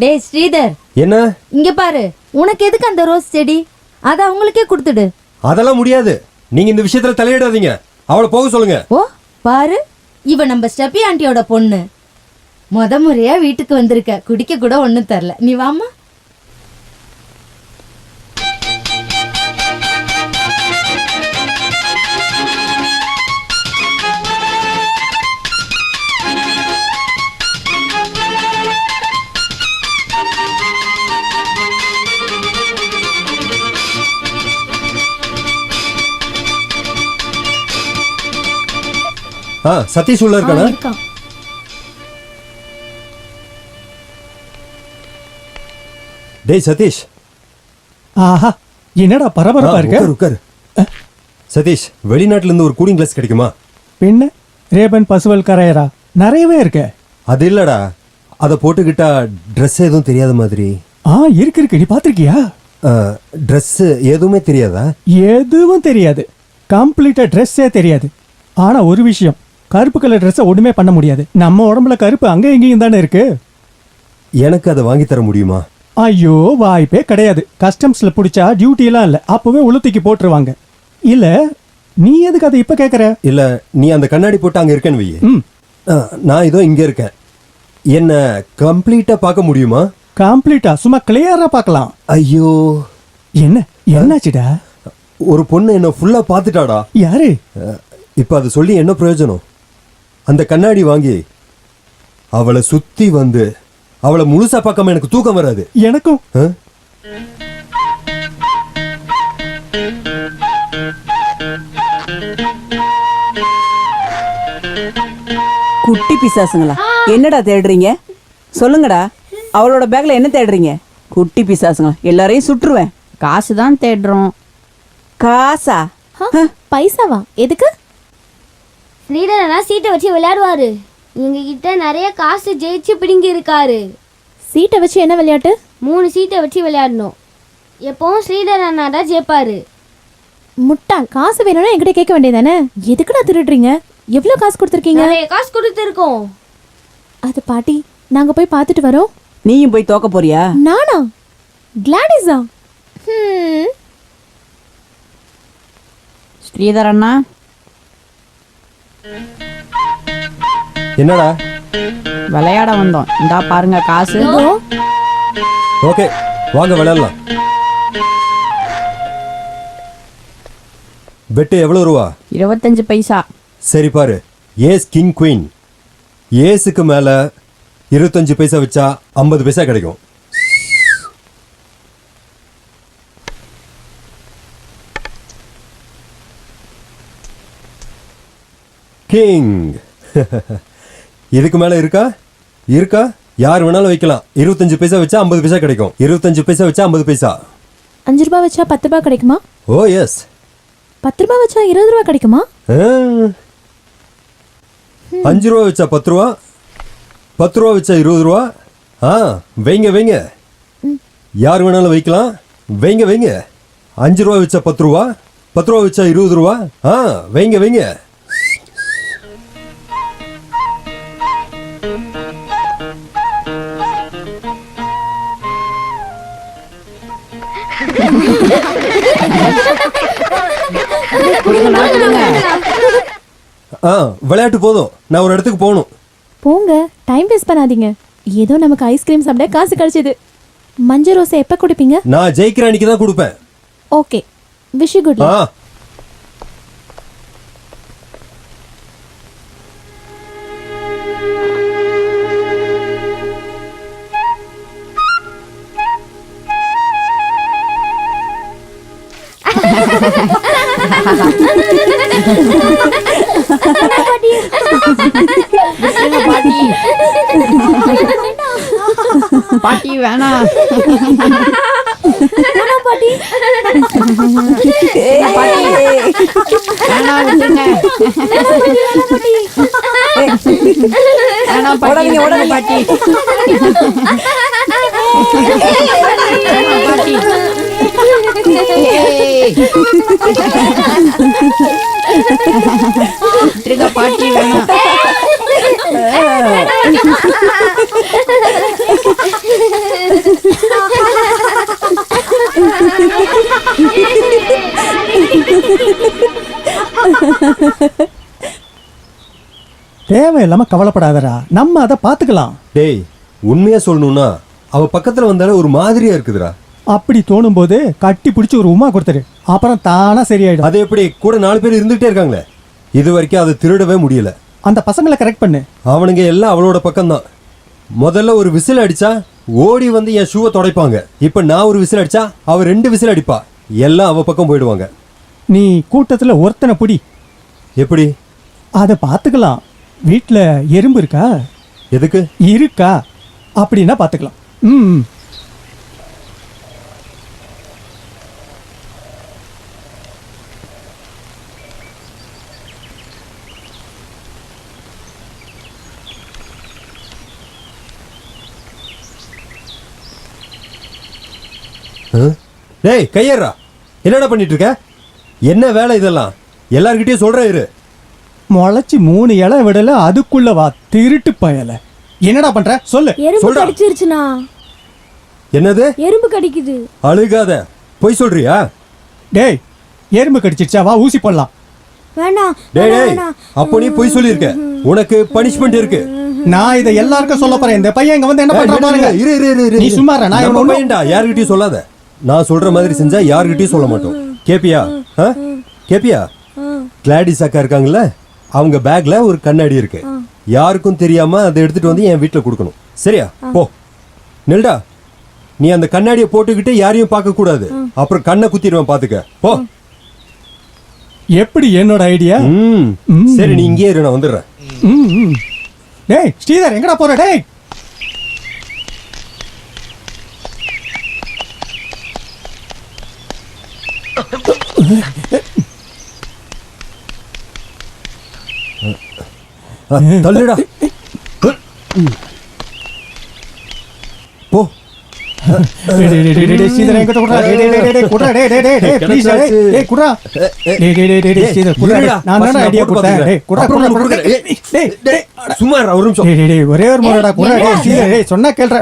டேய் ஸ்ரீதர், என்ன? இங்க பாரு, உனக்கு எதுக்கு அந்த ரோஸ் செடி? அத அவங்களுக்கே கொடுத்துடு. அதெல்லாம் முடியாது. நீங்க இந்த விஷயத்துல தலையிடாதீங்க. அவளை போக சொல்லுங்க. ஓ பாரு, இவ நம்ம ஸ்டெப்பி ஆண்டியோட பொண்ணு. முறையா வீட்டுக்கு வந்திருக்க, குடிக்க கூட ஒண்ணும் தரல. நீ வாமா. சதீஷ் உள்ள இருக்கானா? டேய் சதீஷ். ஆஹா, என்னடா பரபரப்பா இருக்கு? உட்காரு. சதீஷ், வெளிநாட்டுல இருந்து ஒரு கூலிங் கிளாஸ் கிடைக்குமா? பின்ன ரேபன் பசுவல் கரையரா நிறையவே இருக்கு. அது இல்லடா, அதை போட்டுக்கிட்டா ட்ரெஸ் எதுவும் தெரியாத மாதிரி. இருக்கு. நீ பாத்திருக்கியா? ட்ரெஸ் எதுவுமே தெரியாதா? எதுவும் தெரியாது, கம்ப்ளீட்டா ட்ரெஸ்ஸே தெரியாது. ஆனா ஒரு விஷயம், கருப்பு கலர் ட்ரெஸ்ஸை ஒண்ணுமே பண்ண முடியாது. நம்ம உடம்புல கருப்பு அங்க எங்கேயும் தானே இருக்கு. எனக்கு அதை வாங்கி தர முடியுமா? ஐயோ, வாய்ப்பே கிடையாது. கஸ்டம்ஸ்ல பிடிச்சா டியூட்டி எல்லாம் இல்ல, அப்பவே உளுத்திக்கு போட்டுருவாங்க. இல்ல, நீ எதுக்கு அதை இப்ப கேக்குற? இல்ல, நீ அந்த கண்ணாடி போட்டு அங்க இருக்கேன்னு வை. நான் இதோ இங்க இருக்கேன். என்ன கம்ப்ளீட்டா பார்க்க முடியுமா? கம்ப்ளீட்டா, சும்மா கிளியரா பார்க்கலாம். ஐயோ, என்னாச்சுடா? ஒரு பொண்ணு என்ன ஃபுல்லா பார்த்துட்டாடா. யாரு? இப்ப அது சொல்லி என்ன பிரயோஜனம்? அந்த கண்ணாடி வாங்கி அவளை சுத்தி வந்து அவளை முழுசா பார்க்காம எனக்கு தூக்கம் வராது. எனக்கும். குட்டி பிசாசுங்களா, என்னடா தேடுறீங்க? சொல்லுங்கடா, அவளோட பேக்ல என்ன தேடுறீங்க? குட்டி பிசாசுங்களா, எல்லாரையும் சுற்றுவேன். காசு தான் தேடுறோம். காசா? பைசாவா? எதுக்கு? ஸ்ரீதரனா சீட்டை வச்சு விளையாடுவாரு. இவங்க கிட்ட நிறைய காசு ஜெயிச்சு பிடுங்கி இருக்காரு. சீட்டை வச்சு என்ன விளையாட்டு? 3 சீட்டை வச்சு விளையாடணும். எப்பவும் ஸ்ரீதரனா தான் ஜெயிப்பாரு. முட்டாள், காசு வேணும்னா என்கிட்ட கேட்க வேண்டியதானே. எதுக்குடா திருடுறீங்க? எவ்வளவு காசு கொடுத்துருக்கீங்க? நிறைய காசு கொடுத்துருக்கோம். அது பாட்டி, நாங்க போய் பார்த்துட்டு வரோம். நீயும் போய் தோக்க போறியா? நானா? கிளாடிஸா? ஸ்ரீதர் அண்ணா. என்னடா? விளையாட வந்தோம். இந்தா பாருங்க காசு. ஓகே, வாங்க விளையாடலாம். பெட்டு எவ்வளவு ரூபா? 25 பைசா. சரி பாரு, ஏஸ் கிங் குயின். ஏஸுக்கு மேல 25 பைசா வச்சா 50 பைசா கிடைக்கும். கிங். இதுக்கு மேல இருக்கா? இருக்கா? யார் வேணாலும் வைக்கலாம். 25 பைசா வச்சா 50 பைசா கிடைக்கும். 25 பைசா வச்சா 50 பைசா. 5 ரூபாய் வச்சா 10 ரூபாய் கிடைக்குமா? ஓ எஸ். 10 ரூபாய் வச்சா 20 ரூபாய் கிடைக்குமா? 5 ரூபா வச்சா 10 ரூபா, 10 ரூபா வச்சா 20 ரூபா. வைங்க வைங்க, யார் வேணாலும் வைக்கலாம். வைங்க வைங்க. 5 ரூபா வச்சா 10 ரூபா, 10 ரூபா வச்சா 20 ரூபா. வைங்க வைங்க. விளையாட்டு போதும், நான் ஒரு இடத்துக்கு போகணும். போங்க, டைம் வேஸ்ட் பண்ணாதீங்க. ஏதோ நமக்கு ஐஸ்கிரீம் சாப்பிட காசு கிடைச்சது. மஞ்சள் ரோஸை எப்ப கொடுப்பீங்க? நான் ஜெயிக்கிற அன்னைக்கு தான் கொடுப்பேன். Okay, wish you good luck. பாட்டி வேணாம். பாட்டி வேணாம், விட்டுருங்க. வேணாம் பாட்டி, வேணாம் பாட்டி. பாட்டி விட்டுருங்க பாட்டி, வேணாம். தேவையில்லாம கவலைப்படாதடா, நம்ம அதை பாத்துக்கலாம். டேய், உண்மையா சொல்லணும்னா அவ பக்கத்துல வந்தாலே ஒரு மாதிரியா இருக்குதுடா. அப்படி தோணும் போது கட்டி பிடிச்சி ஒரு உமா கொடுத்துரு, அப்புறம் தானா சரியாயிடும். அது எப்படி? கூட 4 பேர் இருந்துகிட்டே இருக்காங்களே. இது வரைக்கும் அதை திருடவே முடியல. அந்த பசங்களை கரெக்ட் பண்ணு. அவனுங்க எல்லாம் அவளோட பக்கம்தான். முதல்ல ஒரு விசில் அடிச்சா ஓடி வந்து என் ஷூவை துடைப்பாங்க. இப்ப நான் ஒரு விசில் அடிச்சா அவ 2 விசில் அடிப்பா. எல்லாம் அவ பக்கம் போயிடுவாங்க. நீ கூட்டத்துல ஒருத்தனை பிடி. எப்படி? அதை பாத்துக்கலாம். வீட்டுல எறும்பு இருக்கா? எதுக்கு இருக்கா அப்படின்னா பாத்துக்கலாம். ம். டேய் கையேறா, என்னடா பண்ணிட்டு இருக்க? என்ன வேலை இதெல்லாம்? எல்லார்கிட்டயும் சொல்றேன் இரு. முளைச்சி 3 இலை விடல, அதுக்குள்ள வா திருட்டு பயல. என்னடா பண்ற சொல்லு. எறும்பு சொல்றா. கடிச்சிருச்சுனா? என்னது? எறும்பு கடிக்குது. அழுகாத, பொய் சொல்றியா? டேய், எறும்பு கடிச்சிருச்சா? வா ஊசி போடலாம். வேணாம். டேய் டேய், அப்போ நீ பொய் சொல்லியிருக்க. உனக்கு பனிஷ்மெண்ட் இருக்கு. நான் இதை எல்லாருக்கும் சொல்ல போறேன். இந்த பையன் இங்க வந்து என்ன பண்ற பாருங்க. இரு இரு இரு இரு. நீ சும்மா இரு, நான் நம்ம இவனை பையன்டா, யார்கிட்டயும் சொல்லாத. நான் சொல்ற மாதிரி செஞ்சா யார்கிட்டயும் சொல்ல மாட்டோம். கேப்பியா? கேப்பியா? கிளாடிஸ் அக்கா இருக்காங்கல்ல, அவங்க பேக்ல ஒரு கண்ணாடி இருக்கு. யாருக்கும் தெரியாம அதை எடுத்துட்டு வந்து என் வீட்டுல கொடுக்கணும். சரியா? போ நெல்டா. நீ அந்த கண்ணாடியை போட்டுக்கிட்டு யாரையும் பார்க்க கூடாது. அப்புறம் கண்ணை குத்திடுவேன், பாத்துக்க. போ. எப்படி என்னோட ஐடியா? சரி, நீ இங்கே இரு, நான் வந்துடுறேன். டேய் ஸ்ரீதர், எங்கடா போற? டேய் தள்ளுடா. போ. ஸ்ரீதர், என்கிட்ட குடுறா. டேய் டேய் டேய் டேய் குடுறா. டேய் டேய் டேய் டேய் ப்ளீஸ். டேய் டேய் குடுறா. டேய் டேய் டேய் டேய் ஸ்ரீதர் குடுறா. நான் தான ஐடியா கொடுத்தேன். டேய் குடுறா குடுறா. டேய் டேய் சும்மா இரு, ஒரு நிமிஷம். டேய் டேய் ஒரே ஒரு முறைடா குடுறா. டேய் ஸ்ரீதர், டேய் சொன்னா கேளுடா.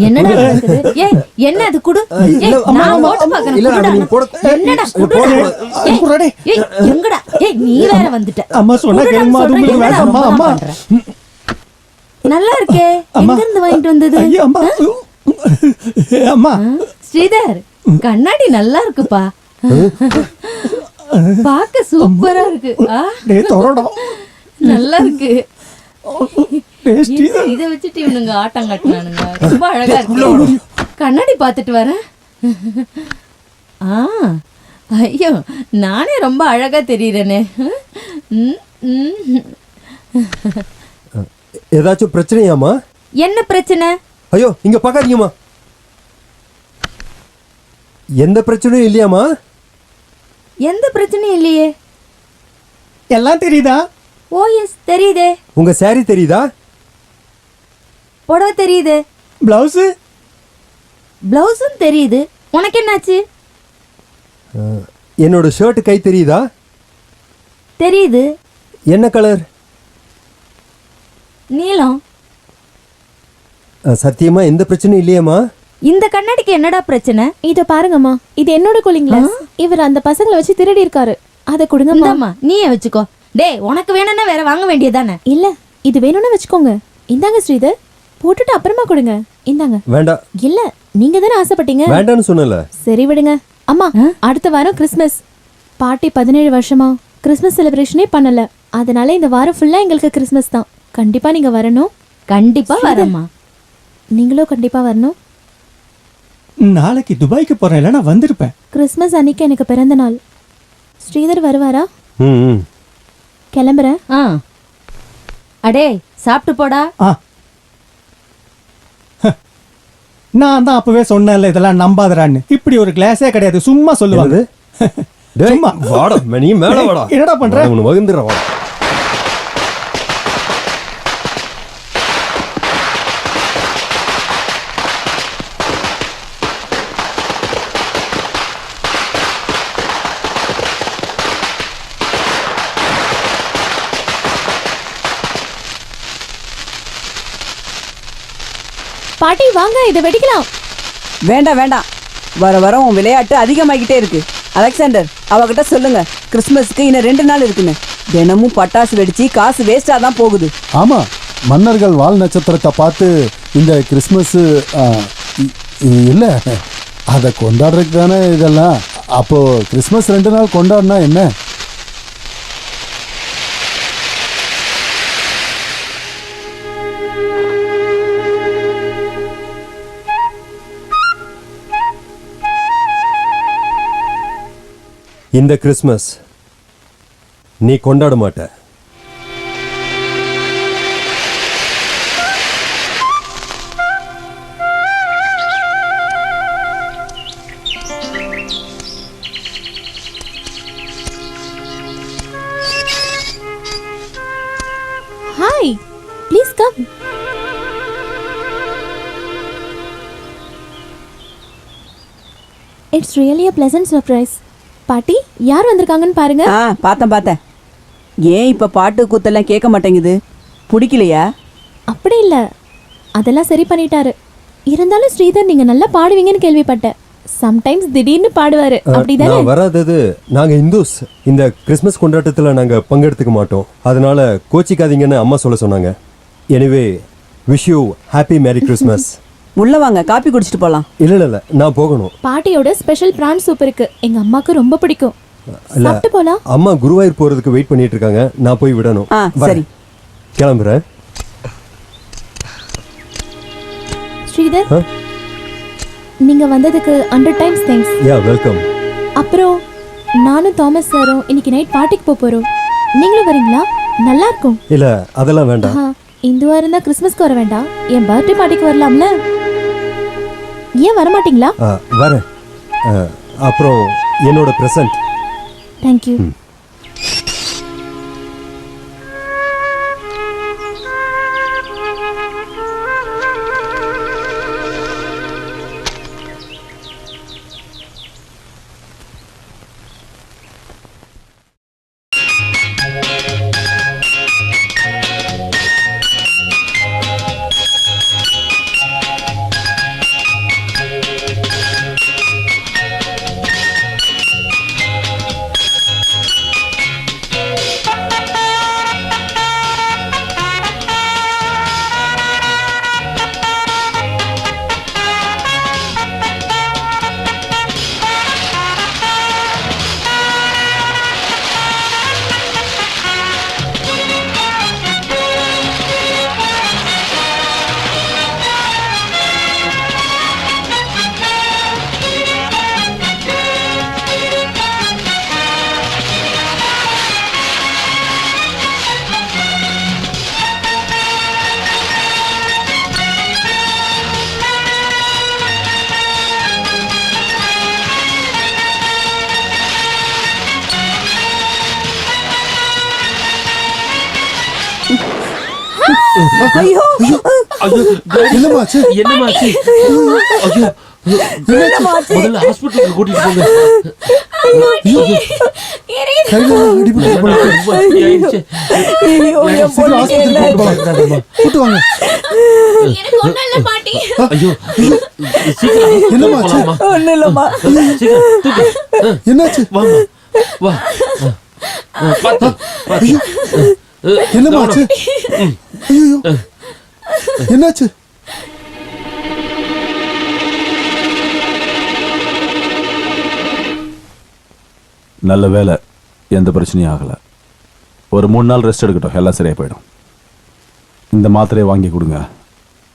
என்னடா நடக்குது? ஏய், என்ன அது குடு. ஏய், நான் போட்டு பார்க்கறேன். இல்ல, குடுடா. நீ போடு. என்னடா குடுடா. குடுறா டேய். ஏய், எங்கடா? ஏய், நீ வேற வந்துட்ட. அம்மா சொன்னா குடுடா, கேளுமா, அது சொல்றேன். உங்களுக்கு என்னடா வேண்டாமா? ரொம்ப அம்மா பண்ற? நல்லா இருக்கே. அம்மா. எங்க இருந்து வாங்கிட்டு வந்தது? ஐயோ அம்மா. அம்மா ஸ்ரீதர், கண்ணாடி நல்லா இருக்குப்பா. பார்க்க சூப்பரா இருக்கு ஆ, டேய் தோறடா நல்லா இருக்கு டேய் ஸ்ரீதர் இதை வச்சுட்டு இவனுங்க ஆட்டம் காட்டினானுங்க ரொம்ப அழகா இருக்கு கண்ணாடி பார்த்துட்டு வரேன் ஆ ஐயோ நானே ரொம்ப அழகா தெரியுறேனே ம், ம். ஏதாச்சும் பிரச்சனையாமா? என்ன பிரச்சனை? ஐயோ இங்க பார்க்காதீங்கம்மா. எந்த பிரச்சனையும் இல்லையாமா? எந்த பிரச்சனையும் இல்லையே. எல்லாம் தெரியுதா? ஓ எஸ் தெரியுதே. உங்க saree தெரியுதா? புடவை தெரியுது. பிளவுஸ் பிளவுஸும் தெரியுது. உனக்கு என்னாச்சு? என்னோட ஷர்ட் கை தெரியுதா? தெரியுது. என்ன கலர்? நீலம். சத்தியமா எந்த பிரச்சனையும் இல்லையாமா? இந்த கண்ணாடிக்கு என்னடா பிரச்சனை? இத பாருங்கம்மா, இது என்னோட கூலிங் கிளாஸ். இவர் அந்த பசங்களை வச்சு திருடி இருக்காரு. அத கொடுங்கம்மா. இந்தாம்மா நீயே வச்சுக்கோ. டேய் உனக்கு வேணும்னா வேற வாங்க வேண்டியதானே? இல்ல, இது வேணும்னா வச்சுக்கோங்க. இந்தாங்க ஸ்ரீதர், போட்டுட்டு அப்புறமா கொடுங்க. இந்தாங்க. வேண்டாம். இல்ல, நீங்க தானே ஆசைப்பட்டீங்க. வேண்டாம்னு சொன்னல. சரி விடுங்க. அம்மா, அடுத்த வாரம் கிறிஸ்மஸ். பாட்டி 17 வருஷமா கிறிஸ்மஸ் செலிப்ரேஷனே பண்ணல. அதனால இந்த வாரம் ஃபுல்லா எங்களுக்கு கிறிஸ்மஸ் தான். கண்டிப்பா நீங்க வரணும். கண்டிப்பா வரேம்மா. நீங்களும் கண்டிப்பா வரணும். நாளைக்கு துபாய்க்கு போறேன், இல்லைன்னா வந்திருப்பேன். கிறிஸ்மஸ் அன்னைக்கு எனக்கு பிறந்த நாள். ஸ்ரீதர் வருவாரா? ம். கிளம்புறேன். ஆ அடே சாப்பிட்டு போடா. ஆ நான் தான் அப்பவே சொன்னேன்ல இதெல்லாம் நம்பாதறான்னு. இப்படி ஒரு கிளாஸே கிடையாது, சும்மா சொல்லுவாங்க. டேய் சும்மா. வாடா, நீ மேல வாடா. என்னடா பண்ற? உன்னை மகிழ்ந்துற வாடா. பாட்டி வாங்க, இதை வெடிக்கலாம். வேண்டாம் வேண்டாம், வர வர உன் விளையாட்டு அதிகமாகிட்டே இருக்கு. அலெக்சாண்டர், அவகிட்ட சொல்லுங்க கிறிஸ்மஸ்க்கு இன்னும் 2 நாள் இருக்குன்னு. தினமும் பட்டாசு வெடிச்சு காசு வேஸ்டா தான் போகுது. ஆமா, மன்னர்கள் வால் நட்சத்திரத்தை பார்த்து இந்த கிறிஸ்மஸ் இல்ல அதை கொண்டாடுறதுக்கு தானே இதெல்லாம். அப்போ கிறிஸ்மஸ் 2 நாள் கொண்டாடினா என்ன? இந்த கிறிஸ்மஸ் நீ கொண்டாட மாட்ட. Hi, please come. It's really a pleasant surprise. பாட்டி, யார் வந்திருக்காங்கன்னு பாருங்க. பார்த்தேன். ஏன் இப்ப பாட்டு கூத்தெல்லாம் கேட்க மாட்டேங்குது? பிடிக்கலையா? அப்படி இல்ல, அதெல்லாம் சரி பண்ணிட்டாரு. இருந்தாலும் ஸ்ரீதர் நீங்க நல்லா பாடுவீங்கன்னு கேள்விப்பட்டேன். சம்டைம்ஸ் திடீர்னு பாடுவாரு, அப்படிதானே? நான் வராதது, நாங்க இந்துஸ். இந்த கிறிஸ்மஸ் கொண்டாட்டத்துல நாங்க பங்கெடுத்துக்க மாட்டோம். அதனால கோச்சிக்காதீங்கன்னு அம்மா சொல்ல சொன்னாங்க. Anyway, wish you happy merry Christmas. உள்ள வாங்க, காப்பி குடிச்சிட்டு போலாம். இல்ல நான் போகணும். பாட்டியோட ஸ்பெஷல் பிரான் சூப் இருக்கு, எங்க அம்மாக்கு ரொம்ப பிடிக்கும். இல்ல, சாப்பிட்டு போலாம். அம்மா குருவாயூர் போறதுக்கு வெயிட் பண்ணிட்டு இருக்காங்க. நான் போய் விடணும். சரி, கிளம்புறேன். ஸ்ரீதர், நீங்க வந்ததுக்கு 100 times தேங்க்ஸ். யா வெல்கம். அப்புறம் நானும் தாமஸ் சாரும் இன்னைக்கு நைட் பார்ட்டிக்கு போறோம். நீங்களும் வரீங்களா? நல்லா இருக்கும். இல்ல அதெல்லாம் வேண்டாம். இந்துவா இருந்தா கிறிஸ்மஸ்க்கு வர வேண்டாம், என் பர்த்டே பார்ட்டிக்கு வரலாம்ல. ஏன் வரமாட்டீங்களா? வரேன். அப்புறம் என்னோட பிரசன்ட். தேங்க்யூ. ஐயோ ஐயோ என்னமாச்சு? என்னமாச்சு? ஐயோ முதல்ல ஹாஸ்பிட்டலுக்கு கூட்டிட்டு போங்க. கையில அடிபட்டு போல இருக்கு. ரொம்ப அடியாயிடுச்சு. ஐயோ என் சீக்கிரம் பொண்ணுக்கு ஹாஸ்பிட்டல் என்ன கூட்டு வாங்க. ஐயோ சீக்கிரம் என்னமாச்சு? போலாமா? ஒண்ணு இல்லம்மா. சீக்கிரம் தூக்கு. என்னாச்சு? வாமா வா. பாத்து பாத்து. என்னமாச்சு? ஐயோ என்னாச்சு? நல்ல வேலை, எந்த பிரச்சனையும் ஆகலை. ஒரு 3 நாள் ரெஸ்ட் எடுக்கட்டும், எல்லாம் சரியாக போயிடும். இந்த மாத்திரையை வாங்கி கொடுங்க.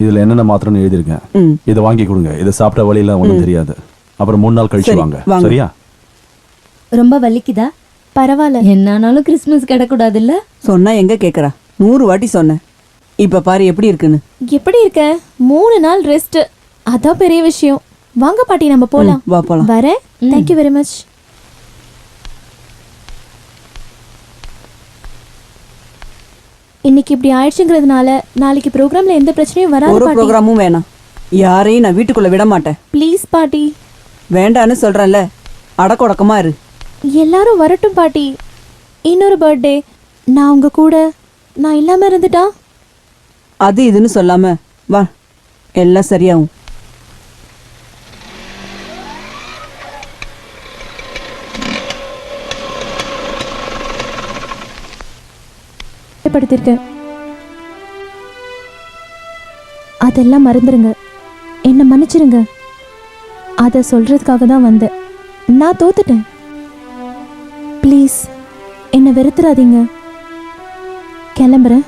இதில் என்னென்ன மாத்திரைன்னு எழுதியிருக்கேன். இதை வாங்கி கொடுங்க. இதை சாப்பிட்ட வழியெல்லாம் ஒன்றும் தெரியாது. அப்புறம் 3 நாள் கழிச்சு சரி, வாங்க. வாங்க. சரியா? ரொம்ப வலிக்குதா? பரவாயில்ல. என்னானாலும் கிறிஸ்மஸ் கிடக்கூடாது இல்ல? சொன்னா எங்க கேக்குறா? 100 வாட்டி சொன்னேன். இப்ப பாரு எப்படி இருக்குன்னு. எப்படி இருக்க? 3 நாள் ரெஸ்ட், அதான் பெரிய விஷயம். வாங்க பாட்டி நம்ம போலாம். வா போலாம். வரேன். Thank you very much. இன்னைக்கு இப்படி ஆயிடுச்சுங்கிறதுனால நாளைக்கு ப்ரோக்ராம்ல எந்த பிரச்சனையும் வராது ஒரு பாட்டி. ப்ரோக்ராமும் வேணாம். யாரையும் நான் வீட்டுக்குள்ள விட மாட்டேன். ப்ளீஸ் பாட்டி. வேண்டான்னு சொல்றேன்ல, அடக்கொடக்கமா இரு. எல்லாரும் வரட்டும் பாட்டி. இன்னொரு பர்த்டே நான் உங்க கூட நான் இல்லாம இருந்துட்டா? அது இதுன்னு சொல்லாம வா, எல்லாம் சரியாகும். படுத்திருக்கேன். அதெல்லாம் மறந்துருங்க. என்ன மன்னிச்சிருங்க. அதை சொல்றதுக்காக தான் வந்தேன். நான் தோத்துட்டேன். ப்ளீஸ் என்னை வெறுத்துறாதீங்க. கிளம்புறேன்.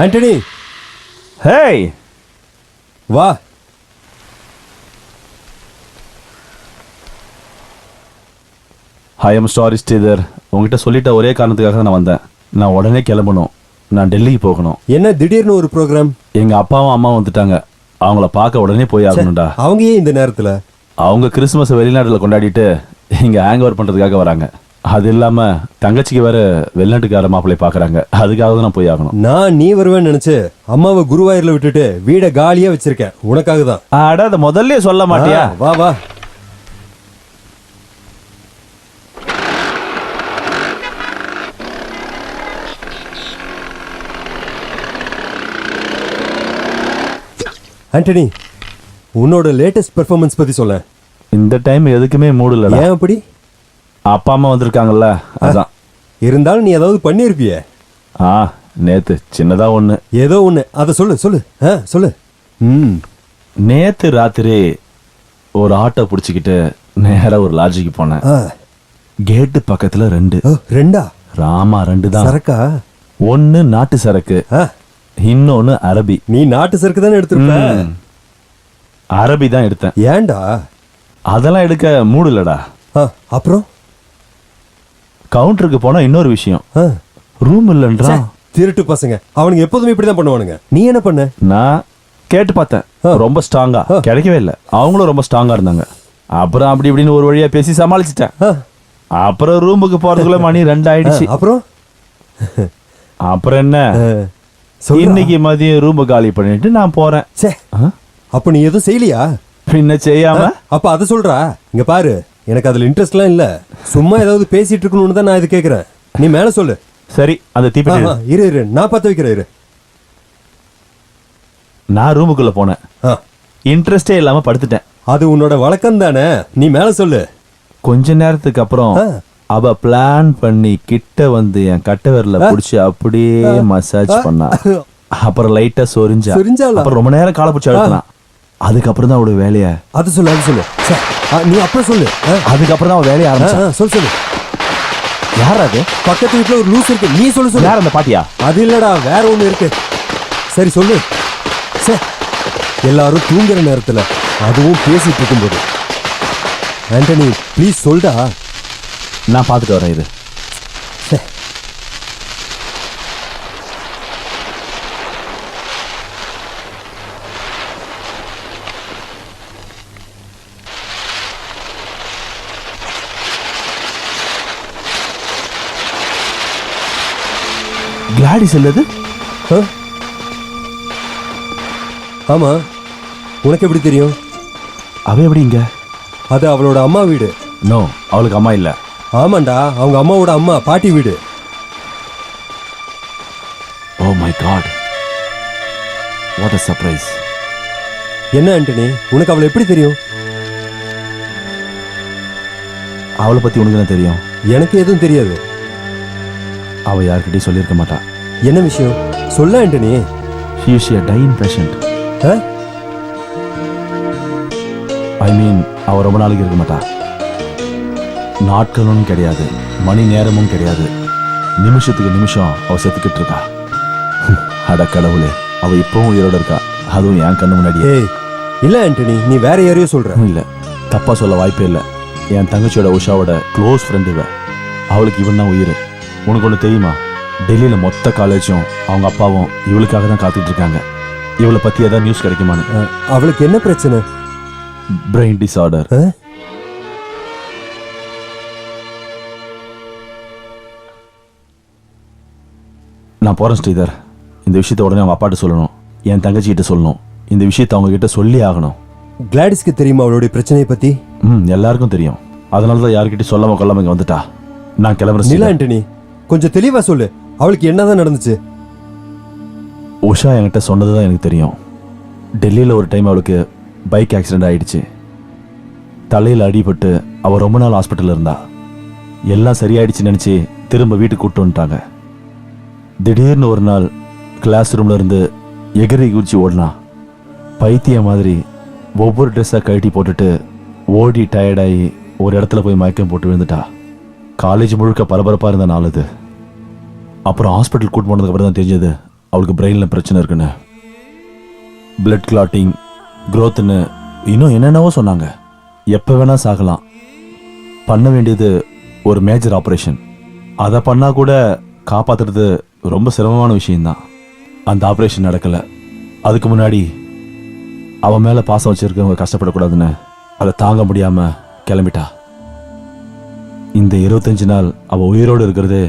ஆண்டனி, ஹேய், வா. ஐ எம் சாரி ஸ்ரீதர். உங்ககிட்ட சொல்லிட்ட ஒரே காரணத்துக்காக தான் நான் வந்தேன். நான் உடனே கிளம்பணும். நான் டெல்லிக்கு போகணும். என்ன திடீர்னு ஒரு ப்ரோக்ராம்? எங்க அப்பாவும் அம்மாவும் வந்துட்டாங்க. அவங்கள பார்க்க உடனே போய் ஆகணும்டா. அவங்க ஏன் இந்த நேரத்துல? அவங்க கிறிஸ்துமஸ் வெளிநாட்டில் கொண்டாடிட்டு இங்க ஹேங் ஓவர் பண்றதுக்காக வராங்க. அது இல்லாம தங்கச்சிக்கு வேற வெளிநாட்டுக்கார மாப்பிள்ளை பாக்குறாங்க. அதுக்காக தான் நான் போய் ஆகணும். நான் நீ வருவேன்னு நினைச்சு அம்மாவை குருவாயூர்ல விட்டுட்டு வீட காலியா வச்சிருக்கேன். உனக்காக தான். அட, அதை முதல்ல சொல்ல மாட்டியா? வா வா. ஆண்டனி, உன்னோட லேட்டஸ்ட் பெர்ஃபார்மன்ஸ் பத்தி சொல்ல. இந்த டைம் எதுக்குமே மூடு இல்லடா. ஏன் அப்படி? அப்பா அம்மா வந்திருக்காங்கல்ல, அதான். இருந்தாலும் நீ ஏதாவது பண்ணிருப்பிய? நேத்து சின்னதா ஒண்ணு. ஏதோ ஒண்ணு. அத சொல்லு சொல்லு. சொல்லு. நேத்து ராத்திரி ஒரு ஆட்டோ பிடிச்சிக்கிட்டு நேரா ஒரு லாட்ஜுக்கு போனேன். கேட்டு பக்கத்துல 2. ரெண்டா? ராமா 2 தான். சரக்கா? ஒன்னு நாட்டு சரக்கு, இன்னொன்னு அரபி. நீ நாட்டு சரக்கு தானே எடுத்திருப்ப? அரபி தான் எடுத்தேன். ஏன்டா? அதெல்லாம் எடுக்க மூடு இல்லடா. அப்புறம் கவுண்டருக்கு போனா இன்னொரு விஷயம், ரூம் இல்லன்றா. திருட்டு பசங்க அவனுங்க எப்போதுமே இப்படிதான் பண்ணுவானுங்க. நீ என்ன பண்ண? நான் கேட்டு பார்த்தேன், ரொம்ப ஸ்ட்ராங்கா கிடைக்கவே இல்லை. அவங்களும் ரொம்ப ஸ்ட்ராங்கா இருந்தாங்க. அப்புறம் அப்படி இப்படின்னு ஒரு வழியா பேசி சமாளிச்சிட்டேன். அப்புறம் ரூமுக்கு போறதுக்குள்ள மணி 2 ஆயிடுச்சு. அப்புறம் என்ன, இன்னைக்கு மதியம் ரூம் காலி பண்ணிட்டு நான் போறேன். அப்ப நீ எதுவும் செய்யலையா? பின்ன செய்யாம? அப்ப அதை சொல்றா. இங்க பாரு, எனக்கு அதுல இன்ட்ரெஸ்ட்லாம் இல்ல. சும்மா ஏதாவது பேசிட்டு இருக்கணும்னு தான் நான் இது கேக்குறேன். நீ மேல சொல்லு. சரி, அந்த தீப்பெட்டி இரு நான் பத்த வைக்கிறேன். இரு. நான் ரூமுக்குள்ள போனேன். இன்ட்ரெஸ்டே இல்லாம படுத்துட்டேன். அது உன்னோட வழக்கம் தானே, நீ மேல சொல்லு. கொஞ்ச நேரத்துக்கு அப்புறம் அவ பிளான் பண்ணி கிட்ட வந்து என் கட்டை விரல புடிச்சு அப்படியே மசாஜ் பண்ணா. அப்புறம் லைட்டா சொரிஞ்சாளா? அப்புறம் ரொம்ப நேரம் காலை பிடிச்சி அழுத்தினா. அதுக்கப்புறம் தான் அவளோட வேலைய அது சொல்லு நீ அப்புறம் சொல்லு. அதுக்கப்புறம் தான் அவ வேலையை ஆரம்பிச்சா. சொல்லு. யார் அது? பக்கத்து வீட்டுல ஒரு லூஸ் இருக்கு, நீ சொல்லு. யார் அந்த பாட்டியா? அது இல்லடா, வேற ஒண்ணு இருக்கு. சரி சொல்லு. எல்லாரும் தூங்குற நேரத்துல, அதுவும் பேசிட்டு இருக்கும்போது. ஆண்டனி ப்ளீஸ் சொல்டா. நான் பார்த்துட்டு வரேன். இது கிளாடிஸ் இல்லது? ஆமா, உனக்கு எப்படி தெரியும்? அவ எப்படி இங்க? அது அவளோட அம்மா வீடு. நோ, அவளுக்கு அம்மா இல்ல. ஆமாண்டா, அவங்க அம்மாவோட அம்மா, பாட்டி வீடு. Oh my god, what a surprise. என்ன ஆண்டனி, உனக்கு அவளை எப்படி தெரியும்? அவளை பத்தி உனக்கு என்ன தெரியும்? எனக்கு எதுவும் தெரியாது. அவ யார்கிட்டயும் சொல்லியிருக்க மாட்டா. என்ன விஷயம் சொல்ல Antony? She is a dying patient. I mean, அவ ரொம்ப நாளைக்கு இருக்க மாட்டா. நாட்களும் கிடையாது, மணி நேரமும் கிடையாது, நிமிஷத்துக்கு நிமிஷம் அவ செத்துக்கிட்டு இருக்கா. அட கடவுளே, அவ இப்பவும் உயிரோட இருக்கா, அதுவும் என் கண்ணு முன்னாடியே. இல்ல ஆண்டனி, நீ வேற யாரையோ சொல்ற. இல்ல, தப்பா சொல்ல வாய்ப்பே இல்லை. என் தங்கச்சியோட உஷாவோட க்ளோஸ் ஃப்ரெண்ட் இவ. அவளுக்கு இவன் தான் உயிர். உனக்கு ஒன்று தெரியுமா? டெல்லியில மொத்த காலேஜும் அவங்க அப்பாவும் இவளுக்காக தான் காத்துட்டு இருக்காங்க. இவளை பத்தி ஏதாவது நியூஸ் கிடைக்குமான்னு. அவளுக்கு என்ன பிரச்சனை? Brain disorder. நான் போறேன் ஸ்ரீதர். இந்த விஷயத்தை உடனே அவங்க அப்பாட்ட சொல்லணும், என் தங்கச்சி கிட்ட சொல்லணும். இந்த விஷயத்தை அவங்க கிட்ட சொல்லி ஆகணும். கிளாடிஸ்க்கு தெரியுமா அவளுடைய பிரச்சனையை பத்தி? எல்லாருக்கும் தெரியும். அதனால தான் யாருக்கிட்டையும் சொல்லாம கொள்ளாம இங்க வந்துட்டா. நான் கிளம்புறேன். இல்ல ஆண்டனி, கொஞ்சம் தெளிவா சொல்லு. அவளுக்கு என்னதான் நடந்துச்சு? உஷா என்கிட்ட சொன்னதுதான் எனக்கு தெரியும். டெல்லியில ஒரு டைம் அவளுக்கு பைக் ஆக்சிடென்ட் ஆயிடுச்சு. தலையில் அடிபட்டு அவள் ரொம்ப நாள் ஹாஸ்பிட்டலில் இருந்தா. எல்லாம் சரியாயிடுச்சுன்னு நினச்சி திரும்ப வீட்டுக்கு கூப்பிட்டு வந்துட்டாங்க. திடீர்னு ஒரு நாள் கிளாஸ் ரூம்ல இருந்து எகிரி குதிச்சு ஓடினா. பைத்திய மாதிரி ஒவ்வொரு ட்ரெஸ்ஸாக கழட்டி போட்டுட்டு ஓடி டயர்டாகி ஒரு இடத்துல போய் மயக்கம் போட்டு விழுந்துட்டா. காலேஜ் முழுக்க பரபரப்பாக இருந்த நாள் அது. அப்புறம் ஹாஸ்பிட்டல் கூட்டு போனதுக்கப்புறம் தான் தெரிஞ்சது அவளுக்கு பிரெயினில் பிரச்சனை இருக்குன்னு. பிளட் கிளாட்டிங், க்ரோத்துன்னு இன்னும் என்னென்னவோ சொன்னாங்க. எப்போ வேணால் சாகலாம். பண்ண வேண்டியது ஒரு மேஜர் ஆப்ரேஷன். அதை பண்ணால் கூட காப்பாற்றுறது ரொம்ப சிரமமான விஷயந்தான். அந்த ஆப்ரேஷன் நடக்கலை. அதுக்கு முன்னாடி அவன் மேலே பாசம் வச்சுருக்கவங்க கஷ்டப்படக்கூடாதுன்னு அதை தாங்க முடியாமல் கிளம்பிட்டா. இந்த 25 நாள் அவள் உயிரோடு இருக்கிறது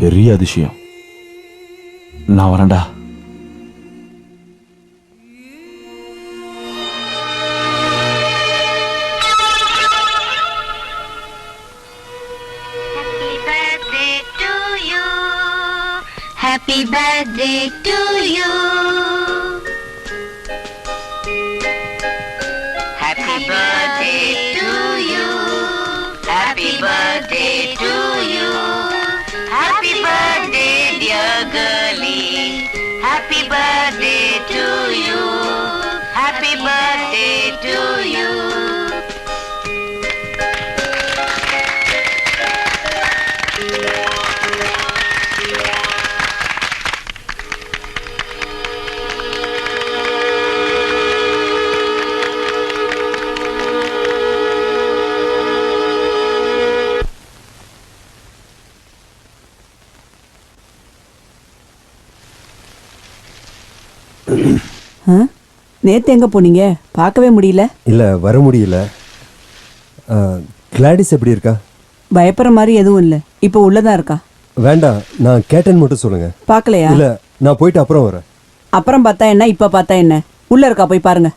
பெரிய அதிசயம். நான் வரேன்டா. Happy birthday to you. Happy birthday to you. Happy birthday to you. Happy birthday dear girlie. Happy birthday to you. Happy birthday to you. நேத்து எங்க போனீங்க? பார்க்கவே முடியல. இல்ல, வர முடியல. கிளாடிஸ் எப்படி இருக்கா? பயப்படுற மாதிரி எதுவும் இல்ல. இப்போ உள்ளதா இருக்கா? வேண்டாம், நான் கேட்டேன்னு மட்டும் சொல்லுங்க. பார்க்கலையா? இல்ல, நான் போயிட்டு அப்புறம் வரேன். அப்புறம் பார்த்தா என்ன, இப்ப பார்த்தா என்ன? உள்ள இருக்கா, போய் பாருங்க.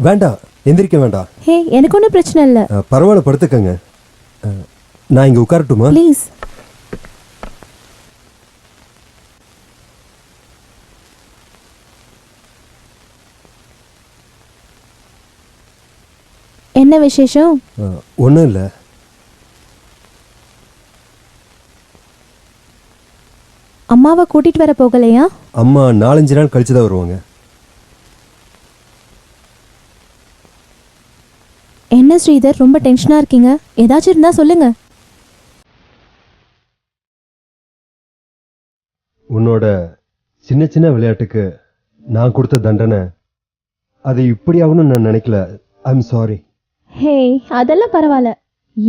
வேண்டாம், எந்திரிக்க வேண்டாம். ஹே எனக்கு ஒன்றும் பிரச்சனை இல்லை. பரவாயில்ல, படுத்துக்கங்க. நான் இங்கே உட்காரட்டுமா? ப்ளீஸ். என்ன விசேஷம்? ஒன்றும் இல்லை. அம்மாவை கூட்டிட்டு வர போகலையா? அம்மா 4-5 நாள் கழிச்சு தான் வருவாங்க. என்ன ஸ்ரீதர், ரொம்ப டென்ஷனா இருக்கீங்க? ஏதாச்சும் இருந்தா சொல்லுங்க. உன்னோட சின்ன சின்ன விளையாட்டுக்கு நான் கொடுத்த தண்டனை அது இப்படி ஆகணும்னு நான் நினைக்கல. I'm sorry. ஹே அதெல்லாம் பரவாயில்ல.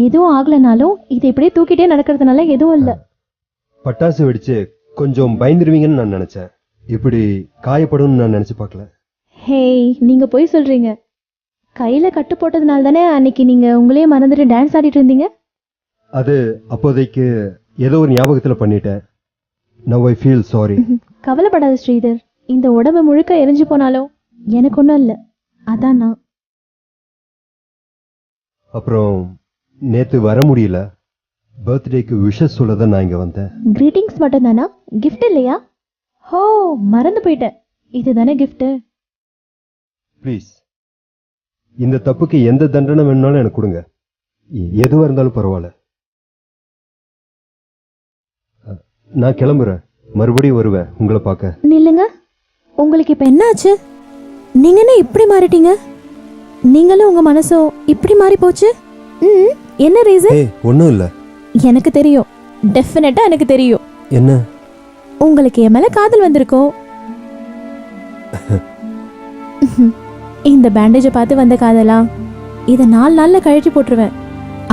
எதுவும் ஆகலனாலும் இதை இப்படியே தூக்கிட்டே நடக்கிறதுனால எதுவும் இல்லை. பட்டாசு வெடிச்சு கொஞ்சம் பயந்துருவீங்கன்னு நான் நினைச்சேன். இப்படி காயப்படும்னு நான் நினைச்சு பார்க்கல. ஹே நீங்க போய் சொல்றீங்க. கையில கட்டு போட்டதுனால தானே அன்னைக்கு நீங்க உங்களையே மறந்துட்டு டான்ஸ் ஆடிட்டு இருந்தீங்க. அது அப்போதைக்கு ஏதோ ஒரு ஞாபகத்துல பண்ணிட்டேன். Now I feel sorry. கவலைப்படாத ஸ்ரீதர், இந்த உடம்பு முழுக்க எரிஞ்சு போனாலும் எனக்கு ஒன்றும் இல்லை. அதான் நான். அப்புறம் நேத்து வர முடியல. பர்த்டேக்கு விஷஸ் சொல்லதான் நான் இங்க வந்தேன். கிரீட்டிங்ஸ் மட்டும் தானா? கிஃப்ட் இல்லையா? ஹோ மறந்து போயிட்டேன். இதுதானே கிஃப்ட். ப்ளீஸ், இந்த தப்புக்கு எந்த தண்டனை வேணும்னாலும் எனக்கு கொடுங்க. எதுவா இருந்தாலும் பரவாயில்ல. நான் கிளம்புறேன். மறுபடியும் வருவேன் உங்களை பார்க்க. நில்லுங்க, உங்களுக்கு இப்ப என்ன ஆச்சு? நீங்க என்ன இப்படி மாறிட்டீங்க? நீங்களும் உங்க மனசும் இப்படி மாறி போச்சு. என்ன ரீசன்? ஒன்றும் இல்லை. எனக்கு தெரியும், டெஃபினட்டா எனக்கு தெரியும். என்ன? உங்களுக்கு என் மேல காதல் வந்திருக்கும். இந்த பேண்டேஜை பார்த்து வந்த காதலா? இதை 4 நாள்ல கழட்டி போட்டுருவேன்.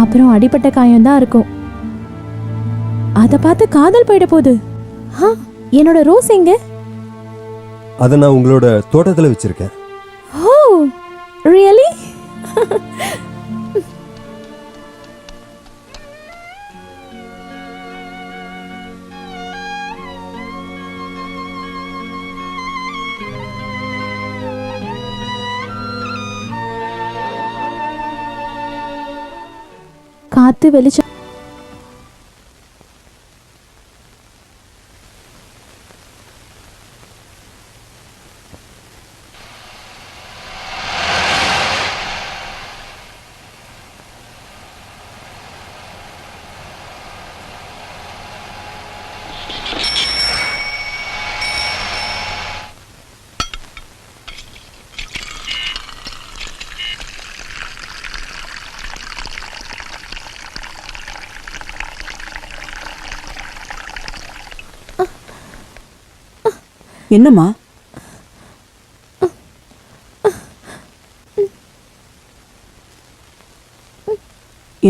அப்புறம் அடிப்பட்ட காயம் தான் இருக்கும். அதை பார்த்து காதல் போயிட போகுது. என்னோட ரோஸ் எங்க? அதை நான் உங்களோட தோட்டத்தில் வச்சிருக்கேன். ஓ ரியலி? காத்து வெளிச்சம். என்னம்மா?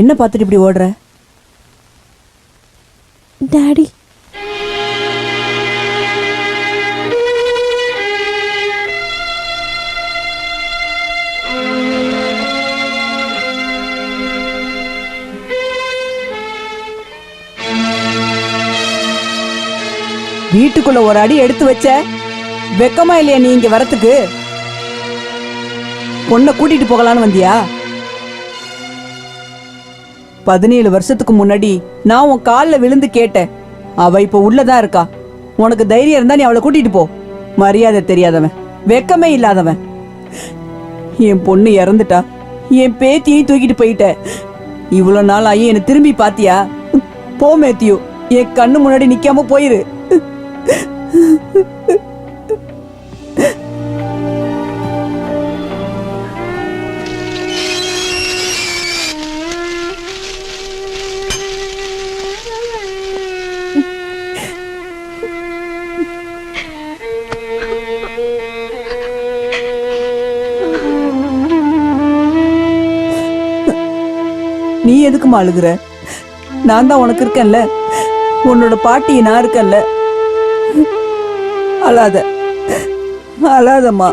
என்ன பார்த்துட்டு இப்படி ஓடுற? டாடி. வீட்டுக்குள்ள ஒரு அடி எடுத்து வச்ச வெக்கமா இல்லையா நீ இங்க வரத்துக்கு? பொண்ணை கூட்டிட்டு போகலான்னு வந்தியா? 17 வருஷத்துக்கு முன்னாடி நான் உன் காலில் விழுந்து கேட்டேன். அவ இப்ப உள்ளதான் இருக்கா. உனக்கு தைரியம் இருந்தா நீ அவளை கூட்டிட்டு போ. மரியாதை தெரியாதவன், வெக்கமே இல்லாதவன். என் பொண்ணு இறந்துட்டா, என் பேத்தியை தூக்கிட்டு போயிட்ட. இவ்வளவு நாள் ஆகி என்ன திரும்பி பாத்தியா? போ மேத்யூ, என் கண்ணு முன்னாடி நிக்காம போயிரு. நீ எதுக்குமா அழுகுற? நான் தான் உனக்கு இருக்கேன்ல, உன்னோட பாட்டி நான் இருக்கேன்ல. அழாத, அழாதம்மா.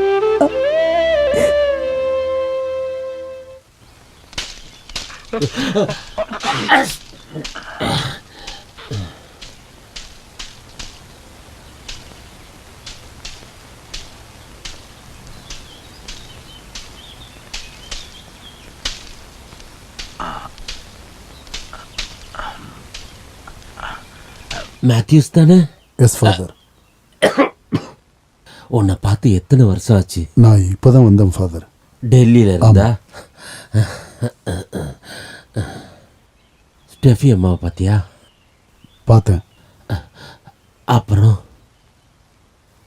மேத்யூஸ் தானே? Yes father. உன்னை பார்த்து எத்தனை வருஷம் ஆச்சு? நான் இப்போதான் வந்தேன் ஃபாதர். டெல்லியில் இருந்தா? ஸ்டெஃபி அம்மாவை பார்த்தியா? பார்த்தேன். அப்புறம்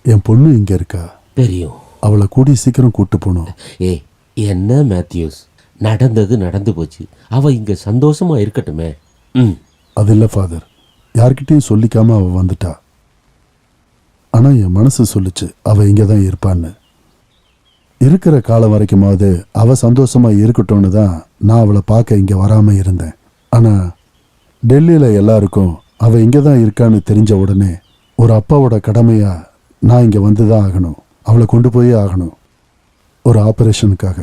என் பொண்ணு இங்கே இருக்கா. தெரியும். அவளை கூடிய சீக்கிரம் கூட்டு போகணும். ஏய், என்ன மேத்யூஸ், நடந்தது நடந்து போச்சு. அவ இங்க சந்தோஷமா இருக்கட்டுமே. அது இல்லை ஃபாதர், யார்கிட்டையும் சொல்லிக்காம அவள் வந்துட்டா. ஆனால் என் மனசு சொல்லிச்சு அவள் இங்கே தான் இருப்பான்னு. இருக்கிற காலம் வரைக்குமாவது அவள் சந்தோஷமா இருக்கட்டும்னு தான் நான் அவளை பார்க்க இங்கே வராமல் இருந்தேன். ஆனால் டெல்லியில் எல்லாருக்கும் அவள் இங்கே தான் இருக்கான்னு தெரிஞ்ச உடனே ஒரு அப்பாவோட கடமையாக நான் இங்கே வந்து தான் ஆகணும். அவளை கொண்டு போயே ஆகணும் ஒரு ஆப்ரேஷனுக்காக.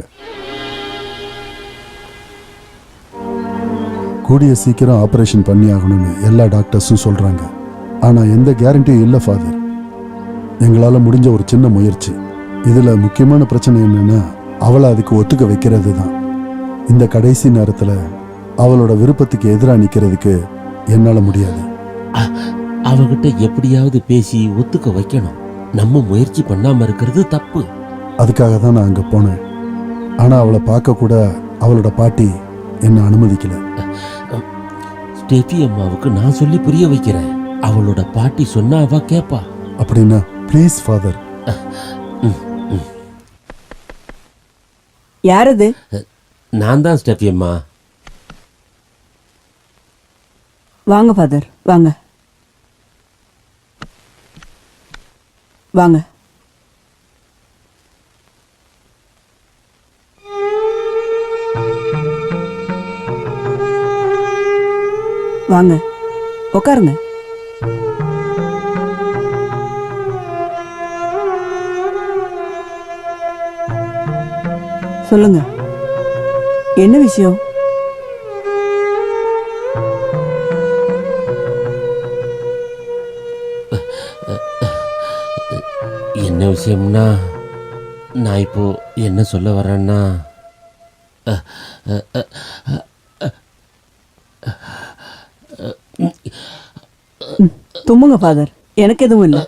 கூடிய சீக்கிரம் ஆப்ரேஷன் பண்ணி ஆகணும்னு எல்லா டாக்டர்ஸும் சொல்கிறாங்க. ஆனால் எந்த கேரண்டியும் இல்லை ஃபாதர். எங்களால் முடிஞ்ச ஒரு சின்ன முயற்சி. இதில் முக்கியமான பிரச்சனை என்னென்னா அவளை அதுக்கு ஒத்துக்க வைக்கிறது தான். இந்த கடைசி நேரத்தில் அவளோட விருப்பத்துக்கு எதிராக நிற்கிறதுக்கு என்னால் முடியாது. அவகிட்ட எப்படியாவது பேசி ஒத்துக்க வைக்கணும். நம்ம முயற்சி பண்ணாமல் இருக்கிறது தப்பு. அதுக்காக தான் நான் அங்கே போனேன். ஆனால் அவளை பார்க்க கூட அவளோட பாட்டி என்னை அனுமதிக்கல. ஸ்டெஃபி அம்மாவுக்கு நான் சொல்லி புரிய வைக்கிறேன். அவளோட பாட்டி சொன்னா அவ கேப்பா. அப்படின்னா ப்ளீஸ் ஃபாதர். யாரது? நான் தான் ஸ்டெஃபி அம்மா. வாங்க ஃபாதர், வாங்க வாங்க. வாங்க உட்காருங்க. சொல்லுங்க, என்ன விஷயம்? என்ன விஷயம்னா, நான் இப்போ என்ன சொல்ல வரேன்னா, தும்முங்க ஃபாதர், எனக்கு எதுவும் இல்லை.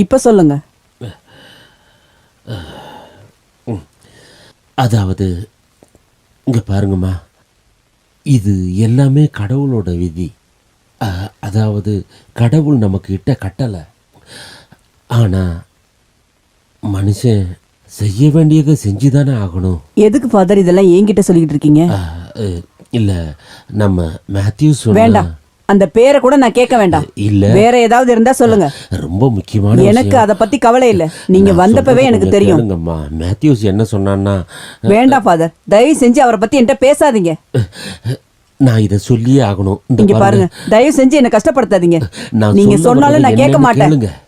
இப்ப சொல்லுங்க. அதாவது இங்க பாருங்கம்மா, இது எல்லாமே கடவுளோட விதி. அதாவது கடவுள் நமக்கு இட்ட கட்டளை. ஆனா மனுஷன் செய்ய வேண்டியதை செஞ்சுதானே ஆகணும். எதுக்கு ஃபாதர் இதெல்லாம் என்கிட்ட சொல்லிக்கிட்டு இருக்கீங்க? இல்ல, நம்ம மேத்யூஸ் வேண்டாம், அந்த பேரை கூட நான் கேட்க வேண்டாம். இல்ல, வேற ஏதாவது இருந்தா சொல்லுங்க. ரொம்ப முக்கியமான எனக்கு அத பத்தி கவலை இல்ல. நீங்க வந்தப்பவே எனக்கு தெரியும். கேளுங்கம்மா, மேத்யூஸ் என்ன சொன்னான்னா. வேண்டாம் ஃபாதர், தயவு செஞ்சு அவரை பத்தி என்கிட்ட பேசாதீங்க. நான் இத சொல்லியே ஆகணும். இங்க பாருங்க, தயவு செஞ்சு என்ன கஷ்டப்படுத்தாதீங்க. நீங்க சொன்னாலும் நான் கேட்க மாட்டேன்.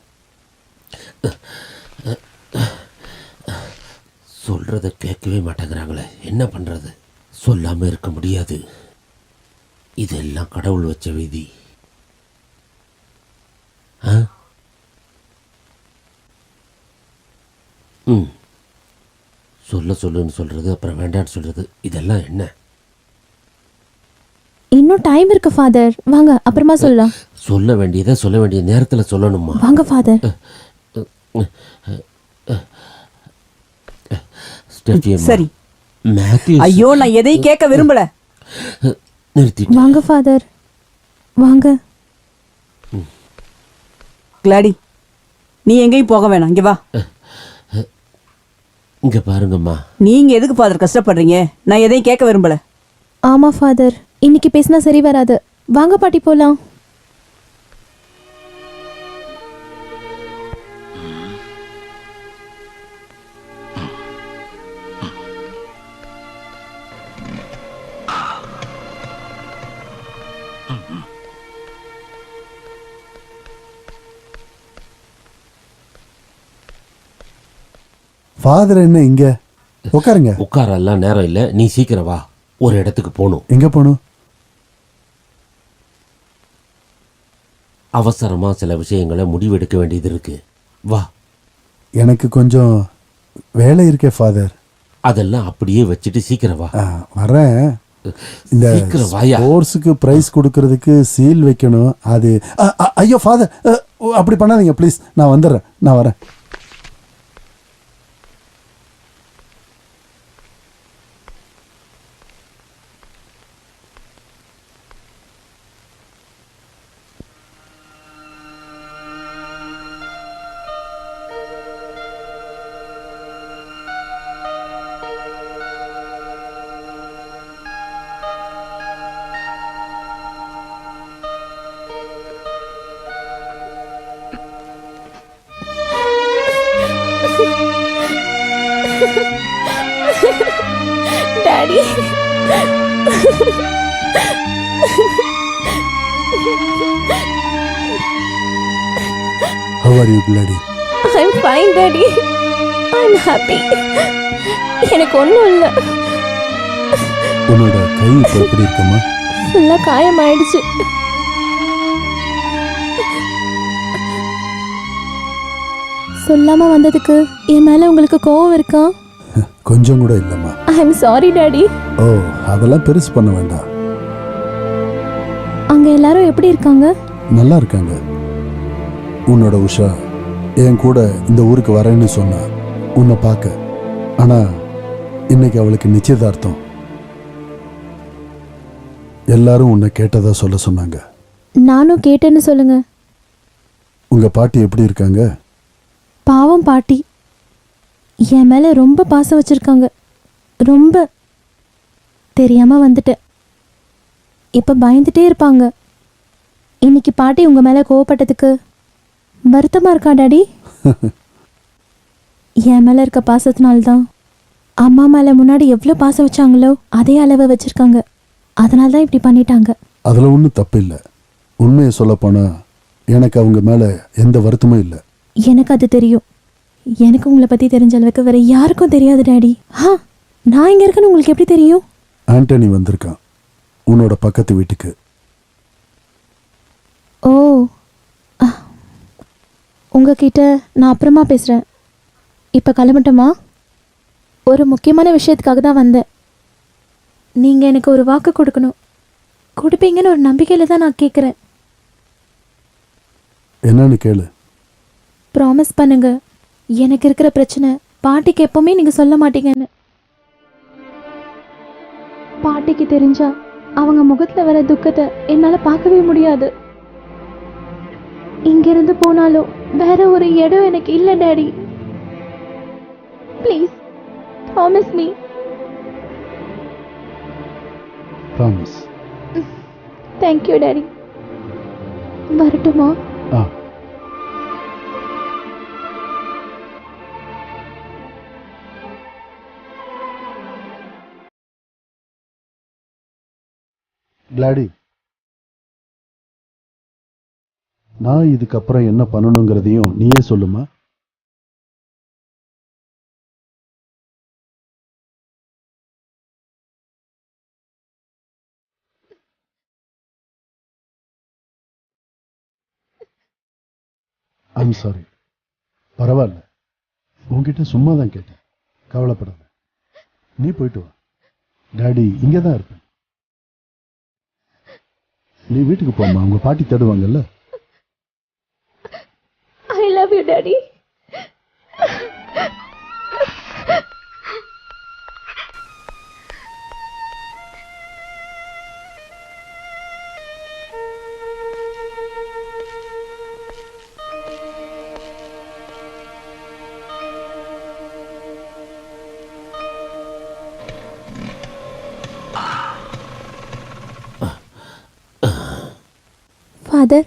சொல்றத கேட்கவே மாட்டேங்கிறாங்களே, என்ன பண்றது? சொல்லாம இருக்க முடியாது. இதெல்லாம் கடவுள் வச்ச விதி. சொல்லுன்னு சொல்றது, அப்புறம் வேண்டான்னு சொல்றது, இதெல்லாம் என்ன? இன்னும் டைம் இருக்கு ஃபாதர், வாங்க அப்புறமா சொல்லலாம். சொல்ல வேண்டியதை சொல்ல வேண்டிய நேரத்தில் சொல்லணுமா? வாங்க ஃபாதர். சரி. மேத்யூ, ஐயோ, நான் எதையும் கேட்க விரும்பல. நிறுத்தி. வாங்க ஃபாதர், வாங்க. கிளாடி, நீ எங்கேயும் போக வேணாம், இங்க வா. இங்க பாருங்கம்மா. நீங்க எதுக்கு ஃபாதர் கஷ்டப்படுறீங்க? நான் எதையும் கேட்க விரும்பல. ஆமா ஃபாதர், இன்னைக்கு பேசினா சரி வராது. வாங்க பாட்டி போலாம். ஃபாதர் என்ன இங்க? உட்காருங்க. உட்காரெல்லாம் நேரம் இல்லை, நீ சீக்கிரம் வா. ஒரு இடத்துக்கு போகணும். எங்க போகணும்? அவசரமா சில விஷயங்களை முடிவெடுக்க வேண்டியது இருக்கு. வா. எனக்கு கொஞ்சம் வேலை இருக்கே ஃபாதர். அதெல்லாம் அப்படியே வச்சுட்டு சீக்கிரம் வா. வரேன். இந்த சீக்கிரம் வாயா. ஸ்போர்ட்ஸுக்கு ப்ரைஸ் கொடுக்கறதுக்கு சீல் வைக்கணும். அது ஐயோ ஃபாதர், அப்படி பண்ணாதீங்க ப்ளீஸ். நான் வந்துடுறேன், நான் வரேன். Daddy, How are you, Bloody? I'm fine, Daddy. I'm happy. எனக்கு ஒன்றும் இல்லை. உன்னோட கை இப்போ எப்படி இருக்குமா? ஃபுல்லாக காயமாயிடுச்சு. சொல்லாம வந்ததுக்கு என் மேல உங்களுக்கு கோவம் இருக்கா? கொஞ்சம் கூட இல்லைம்மா. I'm sorry daddy. ஓ, அதெல்லாம் பெருசு பண்ண வேண்டாம். அங்க எல்லாரும் எப்படி இருக்காங்க? நல்லா இருக்காங்க. உன்னோட உஷா என் கூட இந்த ஊருக்கு வரேன்னு சொன்னா உன்னை பார்க்க. ஆனா இன்னைக்கு அவளுக்கு நிச்சயதார்த்தம். எல்லாரும் உன்னை கேட்டதா சொல்ல சொன்னாங்க. நானும் கேட்டேன்னு சொல்லுங்க. உங்க பாட்டி எப்படி இருக்காங்க? பாவம் பாட்டி, என் மேல ரொம்ப பாசம் வச்சிருக்காங்க. ரொம்ப. தெரியாம வந்துட்டேன். இப்ப பயந்துட்டே இருப்பாங்க. இன்னைக்கு பாட்டி உங்க மேல கோவப்பட்டதுக்கு வருத்தமா இருக்கா டாடி? என் மேல இருக்க பாசத்தினால்தான் அம்மா மேல முன்னாடி எவ்வளவு பாசம் வச்சாங்களோ அதே அளவை வச்சிருக்காங்க. அதனால்தான் இப்படி பண்ணிட்டாங்க. அதுல ஒன்றும் தப்பு இல்லை. உண்மையை சொல்ல போனா எனக்கு அவங்க மேல எந்த வருத்தமும் இல்லை. எனக்கு அது தெரியும். எனக்கு உங்களை பத்தி தெரிஞ்ச அளவுக்கு வேற யாருக்கும் தெரியாது டாடி. நான் இங்க இருக்கேன்னு உங்களுக்கு எப்படி தெரியும்? ஆண்டனி வந்திருக்கான் உன்னோட பக்கத்து வீட்டுக்கு. ஓ, உங்ககிட்ட நான் அப்புறமா பேசுறேன். இப்ப கிளம்பட்டுமா? ஒரு முக்கியமான விஷயத்துக்காக தான் வந்தேன். நீங்க எனக்கு ஒரு வாக்கு கொடுக்கணும். கொடுப்பீங்கன்னு ஒரு நம்பிக்கையில தான் நான் கேட்குறேன். என்னன்னு கேளு. ப்ராமிஸ் பண்ணுங்க, எனக்கு இருக்கிற பிரச்சனை பாட்டிக்கு எப்பவுமே நீங்க சொல்ல மாட்டீங்கன்னு. பாட்டிக்கு தெரிஞ்சா அவங்க முகத்துல வர துக்கத்தை என்னால பார்க்கவே முடியாது. இங்கிருந்து போனாலும் வேற ஒரு இடம் எனக்கு இல்ல daddy. Please promise me. Promise. Thank you daddy. வரட்டுமா? கிளாடி, நான் இதுக்கப்புறம் என்ன பண்ணணுங்கிறதையும் நீயே சொல்லுமா. I'm sorry. பரவாயில்ல, உன்கிட்ட சும்மா தான் கேட்டேன். கவலைப்படாத, நீ போயிட்டு வா. டாடி இங்கே தான் இருப்பேன். நீ வீட்டுக்கு போமா, உங்க பாட்டி தேடுவாங்கல்ல. I love you daddy. Father,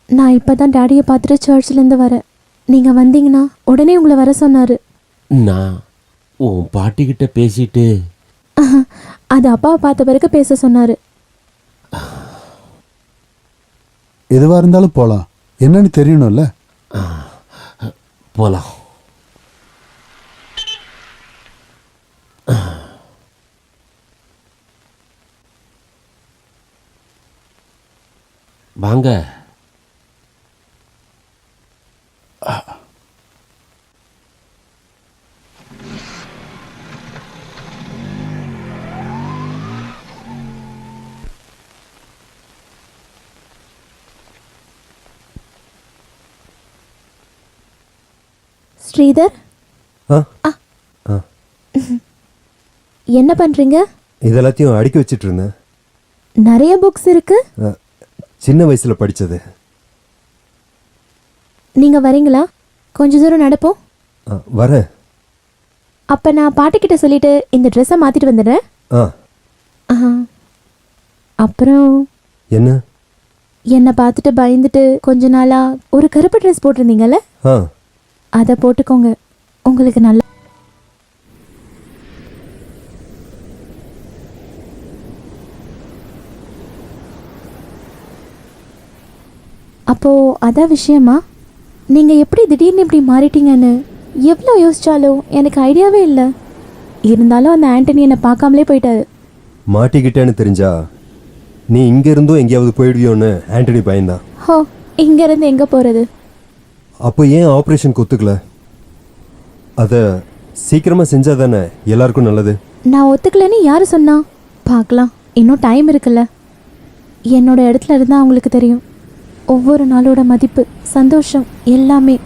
நான் இப்பதான் டாடியை பார்த்துட்டு சர்ச்சிலேருந்து வரேன். நீங்க வந்தீங்கன்னா உடனே உங்களை வர சொன்னாரு. நான் உன் பாட்டிக்கிட்ட பேசிட்டு அது அப்பாவை பார்த்த பிறகு பேச சொன்னாரு. எதுவா இருந்தாலும் போலாம். என்னன்னு தெரியணும்ல. போலாம். வாங்க. ஸ்ரீதர், ஆ என்ன பண்றீங்க? இதெல்லாத்தையும் அடுக்கி வச்சிட்டு இருந்தேன். நிறைய புக்ஸ் இருக்கு. சின்ன வயசுல படிச்சது. நீங்க வரீங்களா? கொஞ்ச தூரம் நடப்போம். வரேன். அப்ப நான் பாட்டிக்கிட்ட சொல்லிட்டு இந்த ட்ரெஸ்ஸை மாத்திட்டு வந்துடுறேன். அப்புறம் என்ன? என்னை பார்த்துட்டு பயந்துட்டு கொஞ்ச நாளா ஒரு கருப்பு ட்ரெஸ் போட்டிருந்தீங்கல்ல, அதை போட்டுக்கோங்க, உங்களுக்கு நல்லா. அப்போ அதான் விஷயமா? நீங்க எப்படி திடீர்னு இப்படி மாறிட்டீங்கன்னு எவ்வளோ யோசிச்சாலும் எனக்கு ஐடியாவே இல்லை. இருந்தாலும் அந்த ஆண்டனி என்னை பார்க்காமலே போயிட்டாரு. மாட்டிக்கிட்டேன்னு தெரிஞ்சா நீ இங்க இருந்தும் எங்கேயாவது போயிடுவியோன்னு ஆண்டனி பயந்தான். ஹோ, இங்க இருந்து எங்க போறது? அப்போ ஏன் ஆப்ரேஷனுக்கு ஒத்துக்கல? அதை சீக்கிரமா செஞ்சா தானே எல்லாருக்கும் நல்லது. நான் ஒத்துக்கலன்னு யாரு சொன்னா? பார்க்கலாம், இன்னும் டைம் இருக்குல்ல. என்னோட இடத்துல இருந்தால் அவங்களுக்கு தெரியும் ஒவ்வொரு நாளோட மதிப்பு, சந்தோஷம் எல்லாமே.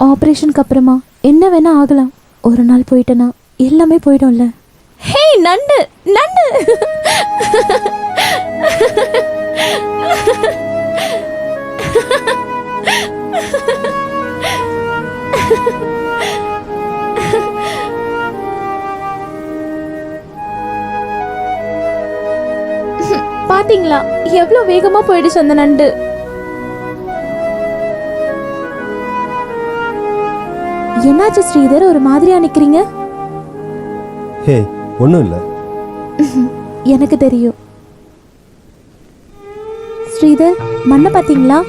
ஆப்ரேஷனுக்கு அப்புறமா என்ன வேணா ஆகலாம். ஒரு நாள் போயிட்டேன்னா எல்லாமே போயிடும்ல. ஹே நண்டு நண்டு பாத்தீங்களா எவ்வளவு வேகமா போயிடுச்சு அந்த நண்டு. என்னாச்சு ஸ்ரீதர், ஒரு மாதிரியா நிக்கிறீங்க? ஹே, ஒன்றும் இல்லை. எனக்கு தெரியும். ஸ்ரீதர், மண்ணை பார்த்தீங்களா?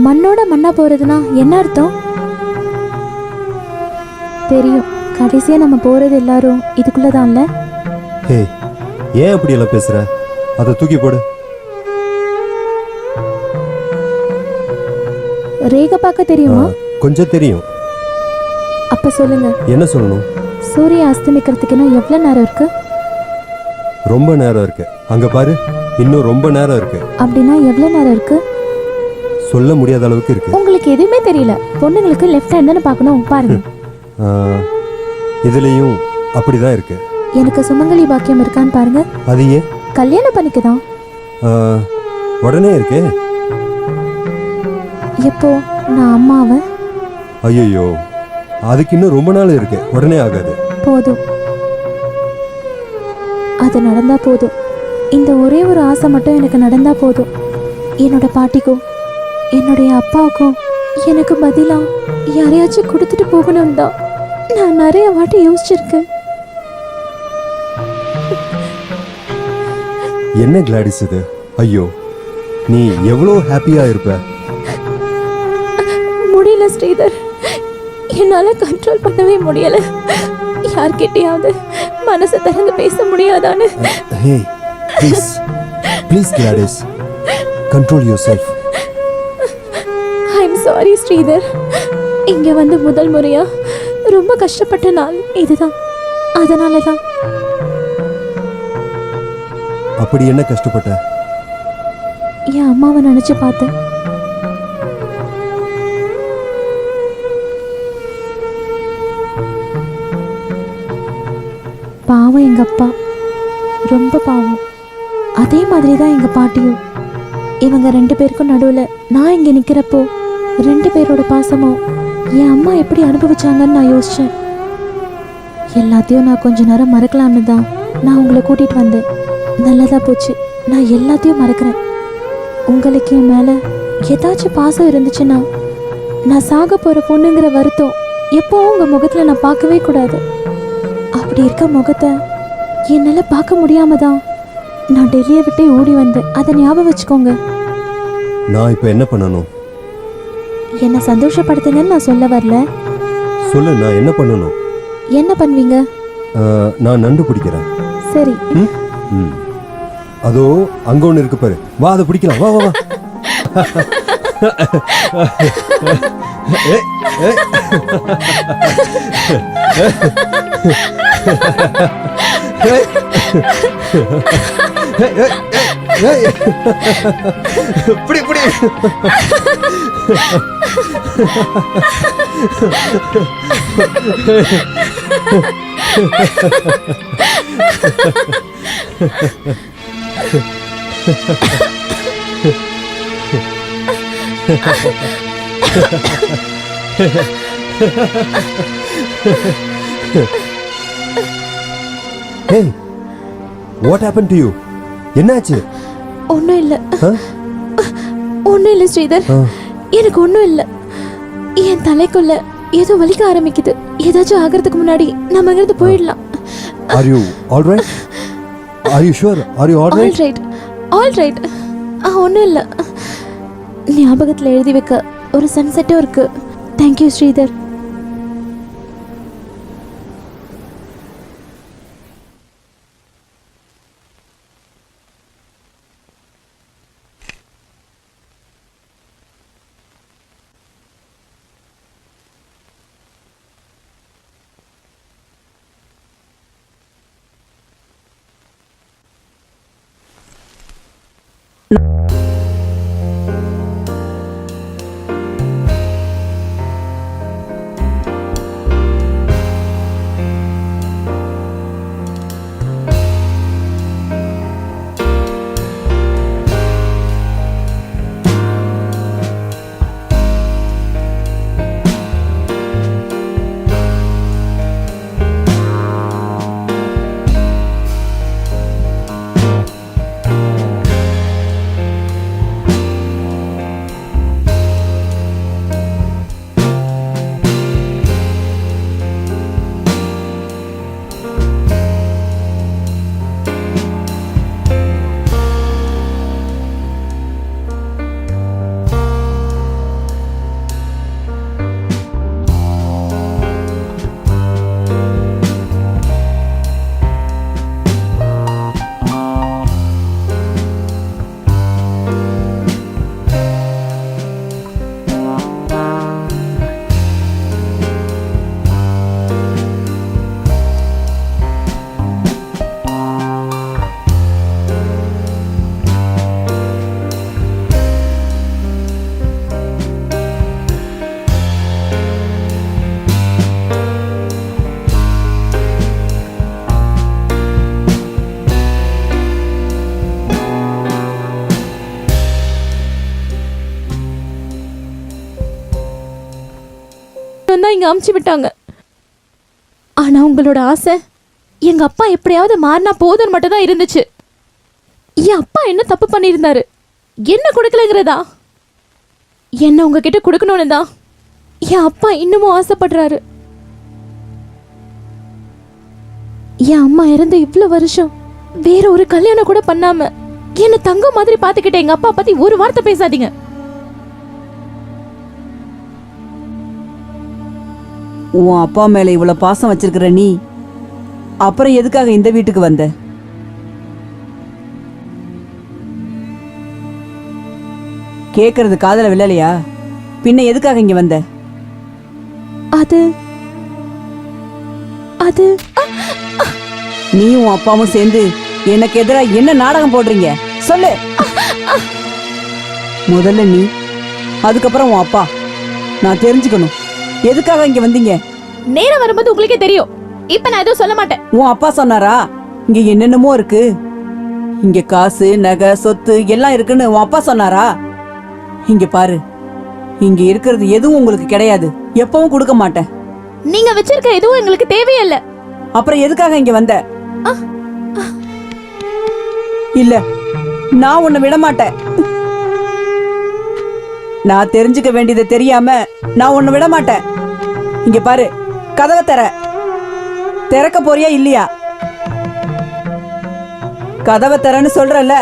மண்ணோட மண்ணா போறதுன்னா என்ன அர்த்தம்? தெரியும், கடைசியா நம்ம போறது எல்லாரும் இதுக்குள்ளதான்ல. ஹே, ஏன் அப்படி எல்லாம் பேசுற? அதை தூக்கி போடு. ரேகை பார்க்க தெரியுமா? கொஞ்சம் தெரியும். அப்ப சொல்லுங்க, என்ன சொல்லணும்? சூரிய அஸ்தமிக்கிறதுக்கு இன்னும் எவ்வளவு நேரம் இருக்கு? ரொம்ப நேரம் இருக்கு. அங்க பாரு, இன்னும் ரொம்ப நேரம் இருக்கு. அப்படின்னா எவ்வளவு நேரம் இருக்கு? சொல்ல முடியாத அளவுக்கு இருக்கு. உங்களுக்கு எதுவுமே தெரியல. பொண்ணுங்களுக்கு லெஃப்ட் ஹேண்ட் தானே பார்க்கணும், பாருங்க. இதுலயும் அப்படிதான் இருக்கு. எனக்கு சுமங்கலி பாக்கியம் இருக்கான்னு பாருங்க. அது ஏன்? கல்யாணம் பண்ணிக்கதான். உடனே இருக்கே. எப்போ? நான் அம்மாவை. ஐயோ, அதுக்கு இன்னும் ரொம்ப நாள் இருக்கு. உடனே ஆகாது. போதும், அது நடந்தா போதும். இந்த ஒரே ஒரு ஆசை மட்டும் எனக்கு நடந்தா போதும். என்னோட பாட்டிக்கும் என்னுடைய அப்பாவுக்கும் எனக்கு பதிலா யாரையாச்சும் கொடுத்துட்டு போகணும் தான் நான் நிறைய வாட்டி யோசிச்சிருக்கேன். என்ன கிளாடிஸ் இது? ஐயோ, நீ எவ்வளோ ஹாப்பியா இருப்ப. முடியல ஸ்ரீதர், என்னால கண்ட்ரோல் பண்ணவே முடியல. யார்கிட்டயாவது மனசை திறந்து பேச முடியாதான்னு. Hey please please Gladys, control yourself. I am sorry Sridhar. இங்க வந்து முதல் முறையா ரொம்ப கஷ்டப்பட்ட நாள் இதுதான். அதனால தான். அப்படி என்ன கஷ்டப்பட்ட? என் அம்மாவை நினைச்சு பார்த்தேன். பாவம் எங்க அப்பா, ரொம்ப பாவம். அதே மாதிரி தான் எங்க பாட்டியும். இவங்க ரெண்டு பேருக்கும் நடுவில் நான் இங்கே நிற்கிறப்போ ரெண்டு பேரோட பாசமும் என் அம்மா எப்படி அனுபவிச்சாங்கன்னு நான் யோசித்தேன். எல்லாத்தையும் நான் கொஞ்ச நேரம் மறக்கலாம்னு தான் நான் உங்களை கூட்டிகிட்டு வந்தேன். நல்லதாக போச்சு, நான் எல்லாத்தையும் மறக்கிறேன். உங்களுக்கு என் மேலே ஏதாச்சும் பாசம் இருந்துச்சுன்னா நான் சாக போகிற பொண்ணுங்கிற வருத்தம் எப்போவும் உங்கள் முகத்தில் நான் பார்க்கவே கூடாது. அப்படி இருக்க முகத்தை என்னால் பார்க்க முடியாம தான் நான் டெல்லியை விட்டு ஓடி வந்தேன். அதை ஞாபகம் வச்சுக்கோங்க. நான் இப்போ என்ன பண்ணணும்? என்னை சந்தோஷப்படுத்துங்கன்னு நான் சொல்ல வரல. சொல்லு, நான் என்ன பண்ணணும்? என்ன பண்ணுவீங்க? நான் நண்டு பிடிக்கிறேன். சரி. அதோ அங்க ஒன்று இருக்கு பாரு, வா அதை பிடிக்கலாம். வா வா வா. பிடி பிடி. Hey, what happened to you? என்னாச்சு? ஒன்றும் இல்லை, ஒன்றும் இல்லை ஸ்ரீதர், எனக்கு ஒன்றும் இல்லை. என் தலைக்குள்ள ஏதோ வலிக்க ஆரம்பிக்குது. ஏதாச்சும் ஆகிறதுக்கு முன்னாடி நம்ம இங்கிருந்து போயிடலாம். Are you all right? Are you sure? Are you all right? All right. ஒன்றும் இல்லை. ஞாபகத்தில் எழுதி வைக்க ஒரு சன்செட்டும் இருக்கு. தேங்க்யூ ஸ்ரீதர். இங்க அமுச்சு விட்டாங்க. ஆனா உங்களோட ஆசை எங்க அப்பா எப்படியாவது மாறினா போதும் மட்டும் தான் இருந்துச்சு. என் அப்பா என்ன தப்பு பண்ணியிருந்தாரு? என்ன கொடுக்கலங்கிறதா? என்ன உங்ககிட்ட கொடுக்கணும்னு தான் என் அப்பா இன்னமும் ஆசைப்படுறாரு. என் அம்மா இறந்து இவ்வளவு வருஷம் வேற ஒரு கல்யாணம் கூட பண்ணாம என்ன தங்கம் மாதிரி பாத்துக்கிட்ட எங்க அப்பா பத்தி ஒரு வார்த்தை பேசாதீங்க. உன் அப்பா மேல இவ்வளவு பாசம் வச்சிருக்கிற நீ அப்புறம் எதுக்காக இந்த வீட்டுக்கு வந்த? கேக்குறது காதல விழலையா? பின்ன எதுக்காக இங்க வந்த? அது அது நீ உன் அப்பாவும் சேர்ந்து எனக்கு எதிரா என்ன நாடகம் போடுறீங்க சொல்லு. முதல்ல நீ, அதுக்கப்புறம் உன் அப்பா. நான் தெரிஞ்சுக்கணும் எதுக்காக இங்க வந்தீங்க. நேரம் வரும்போது உங்களுக்கே தெரியும். இப்ப நான் எதுவும் சொல்ல மாட்டேன். உன் அப்பா சொன்னாரா இங்க என்னென்னமோ இருக்கு, இங்க காசு நகை சொத்து எல்லாம் இருக்குன்னு உன் அப்பா சொன்னாரா? இங்க பாரு, இங்க இருக்கிறது எதுவும் உங்களுக்கு கிடையாது, எப்பவும் கொடுக்க மாட்டேன். நீங்க வச்சிருக்க எதுவும் எங்களுக்கு தேவையில்லை. அப்புறம் எதுக்காக இங்க வந்த? இல்ல, நான் உன்னை விட மாட்டேன். நான் தெரிஞ்சுக்க வேண்டியதை தெரியாம நான் உன்னை விட மாட்டேன். இங்க பாரு, கதவை திறக்க போறியா இல்லையா? கதவை திறன்னு சொல்றல.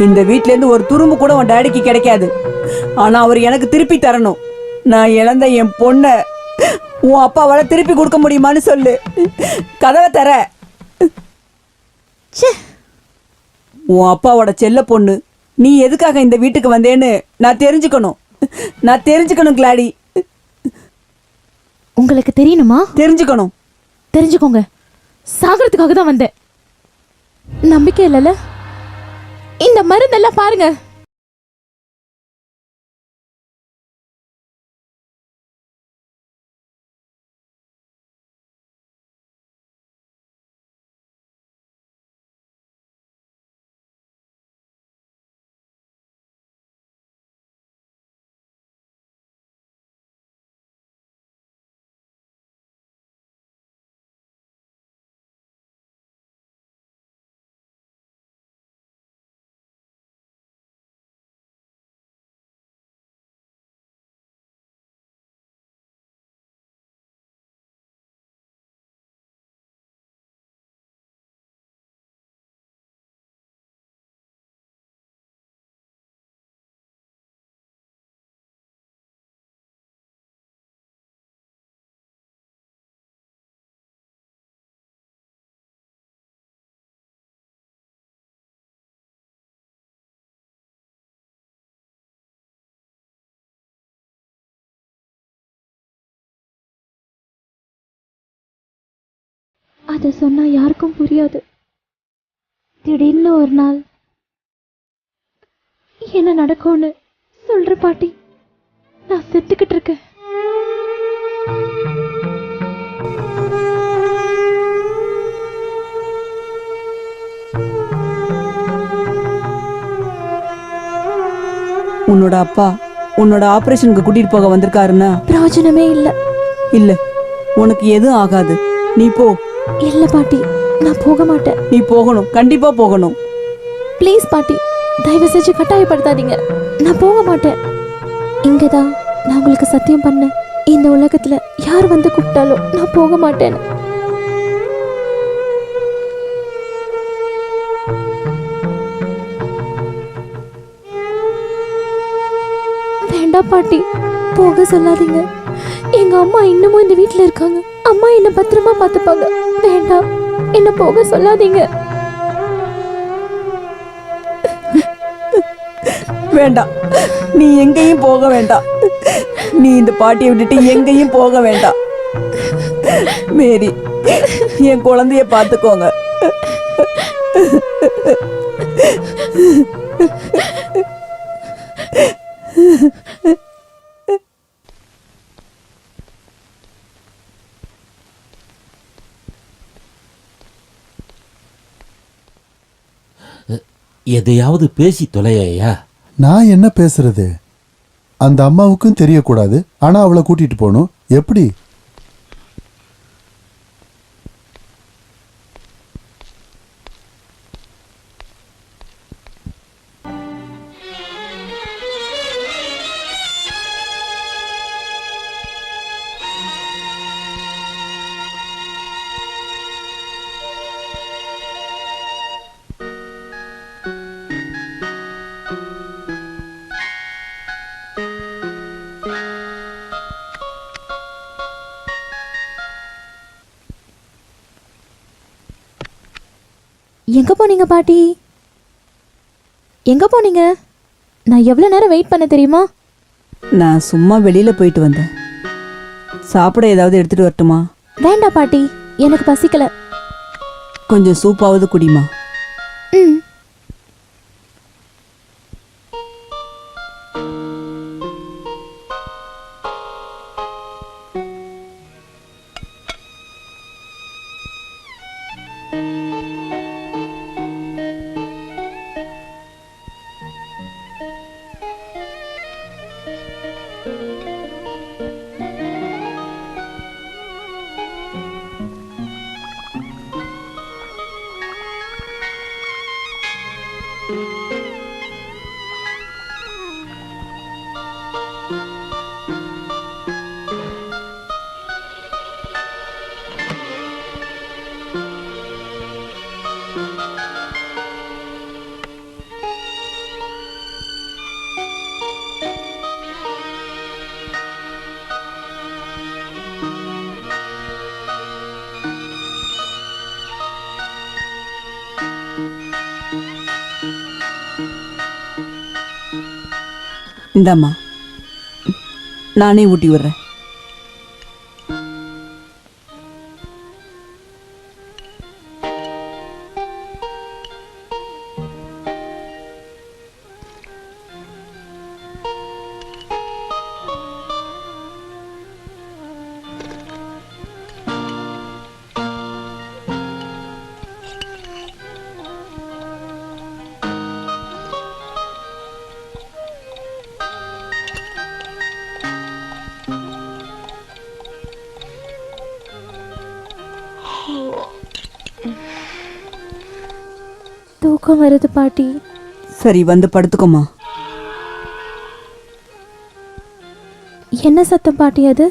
இந்த வீட்ல இருந்து ஒரு துரும்பு கூட உன் டாடிக்கு கிடைக்காது. ஆனா அவர் எனக்கு திருப்பி தரணும். நான் இழந்த என் பொண்ண உன் அப்பாவால திருப்பி கொடுக்க முடியுமான்னு சொல்லு. கதவை திற. உன் அப்பாவோட செல்ல பொண்ணு நீ எதுக்காக இந்த வீட்டுக்கு வந்தேன்னு நான் தெரிஞ்சுக்கணும் கிளாடி. உங்களுக்கு தெரியணுமா? தெரிஞ்சுக்கணும். தெரிஞ்சுக்கோங்க. சாகறதுக்காக தான் வந்தேன். நம்பிக்கை இல்லைல்ல? இந்த மருந்தெல்லாம் பாருங்க. அதை சொன்னா யாருக்கும் புரியாது. திடீர்னு ஒரு நாள் என்ன நடக்கும்னு சொல்ற பாட்டி. நான் செத்துக்கிட்டு இருக்கேன். உன்னோட அப்பா உன்னோட ஆபரேஷனுக்கு கூட்டிட்டு போக வந்திருக்காருன்னா பிரயோஜனமே இல்ல. இல்ல, உனக்கு எதுவும் ஆகாது. நீ போ. இல்ல பாட்டி, நான் போக மாட்டேன். நீ போகணும், கண்டிப்பா போகணும். ப்ளீஸ் பாட்டி, தயவு செஞ்சு கட்டாயப்படுத்தாதீங்க. நான் போக மாட்டேன். இங்கதான் நான் உங்களுக்கு சத்தியம் பண்ணேன், இந்த உலகத்துல யார் வந்து கூப்பிட்டாலும் நான் போக மாட்டேன். வேண்டாம் பாட்டி, போக சொல்லாதீங்க. எங்க அம்மா இன்னமும் இந்த வீட்டுல இருக்காங்க. அம்மா என்ன பத்திரமா பார்த்துப்பாங்க. வேண்டாம், என்ன போக சொல்லாதீங்க. வேண்டாம், நீ எங்கேயும் போக வேண்டாம். நீ இந்த பாட்டியை விட்டுட்டு எங்கேயும் போக வேண்டாம். மேரி, என் குழந்தைய பார்த்துக்கோங்க. எதையாவது பேசி தொலையா. நான் என்ன பேசுறது? அந்த அம்மாவுக்கும் தெரியக்கூடாது, ஆனா அவளை கூட்டிட்டு போகணும். எப்படி? எங்க போனீங்க பாட்டி? எங்க போனீங்க? நான் எவ்வளவு நேரம் வெயிட் பண்ண தெரியுமா? நான் சும்மா வெளியில போயிட்டு வந்தேன். சாப்பிட ஏதாவது எடுத்துட்டு வரட்டுமா? வேண்டாம் பாட்டி, எனக்கு பசிக்கல. கொஞ்சம் சூப்பாவது குடிமா. ம். இந்தாம்மா, நானே ஊட்டி விடுறேன். தூக்கம் வருது பாட்டி. சரி, வந்து படுத்துக்கோமா. என்ன சத்தம் பாட்டி அது?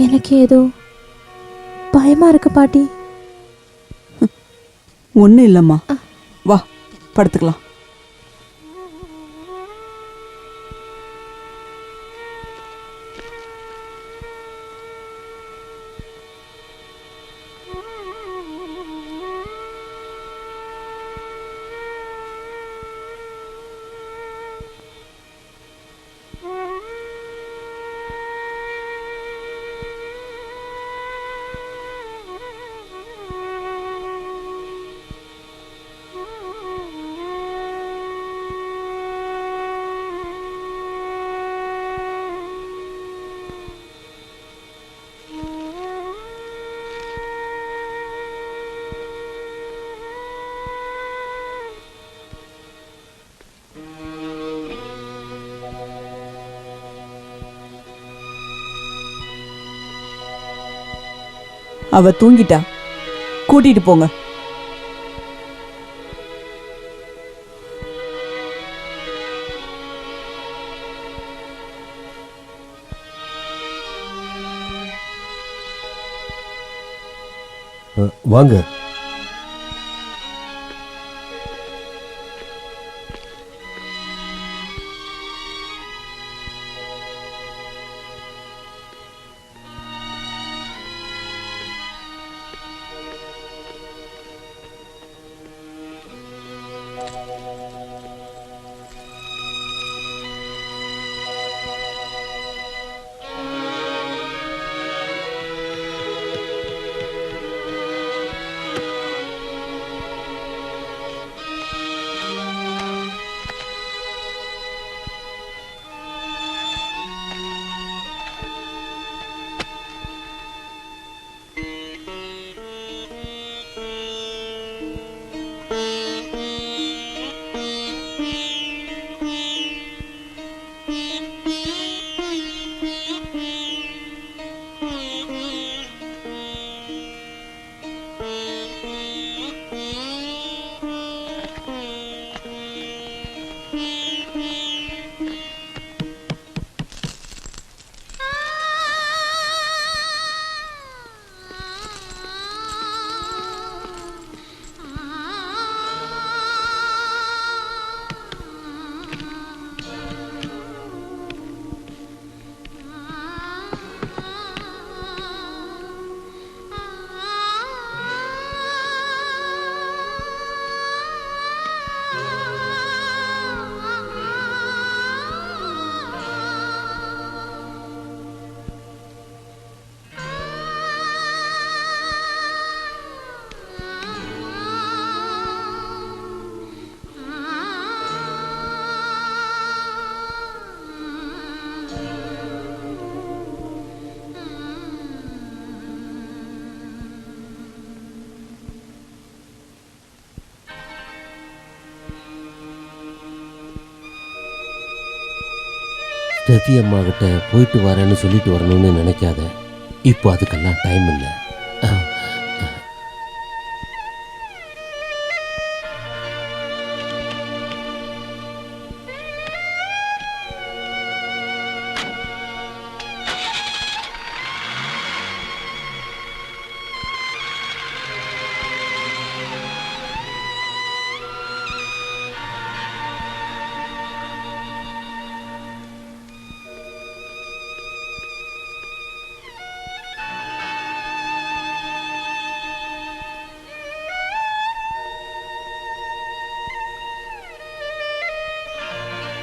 எனக்கு ஏதோ பயமா இருக்கு பாட்டி. ஒன்றும் இல்லைம்மா, வா படுத்துக்கலாம். அவ தூங்கிட்டா, கூட்டிட்டு போங்க. வாங்க. ஸ்டெஃபி அம்மா கிட்ட போயிட்டு வரேன்னு சொல்லிட்டு வரணும்னு நினைக்காத. இப்போ அதுக்கெல்லாம் டைம் இல்லை.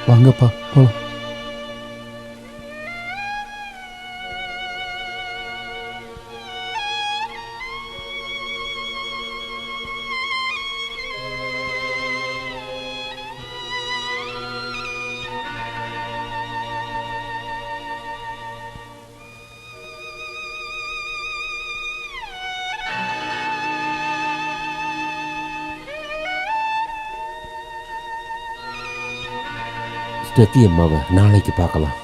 வாங்கப்பா போலாம். ஸ்டெஃபி அம்மாவை நாளைக்கு பார்க்கலாம்.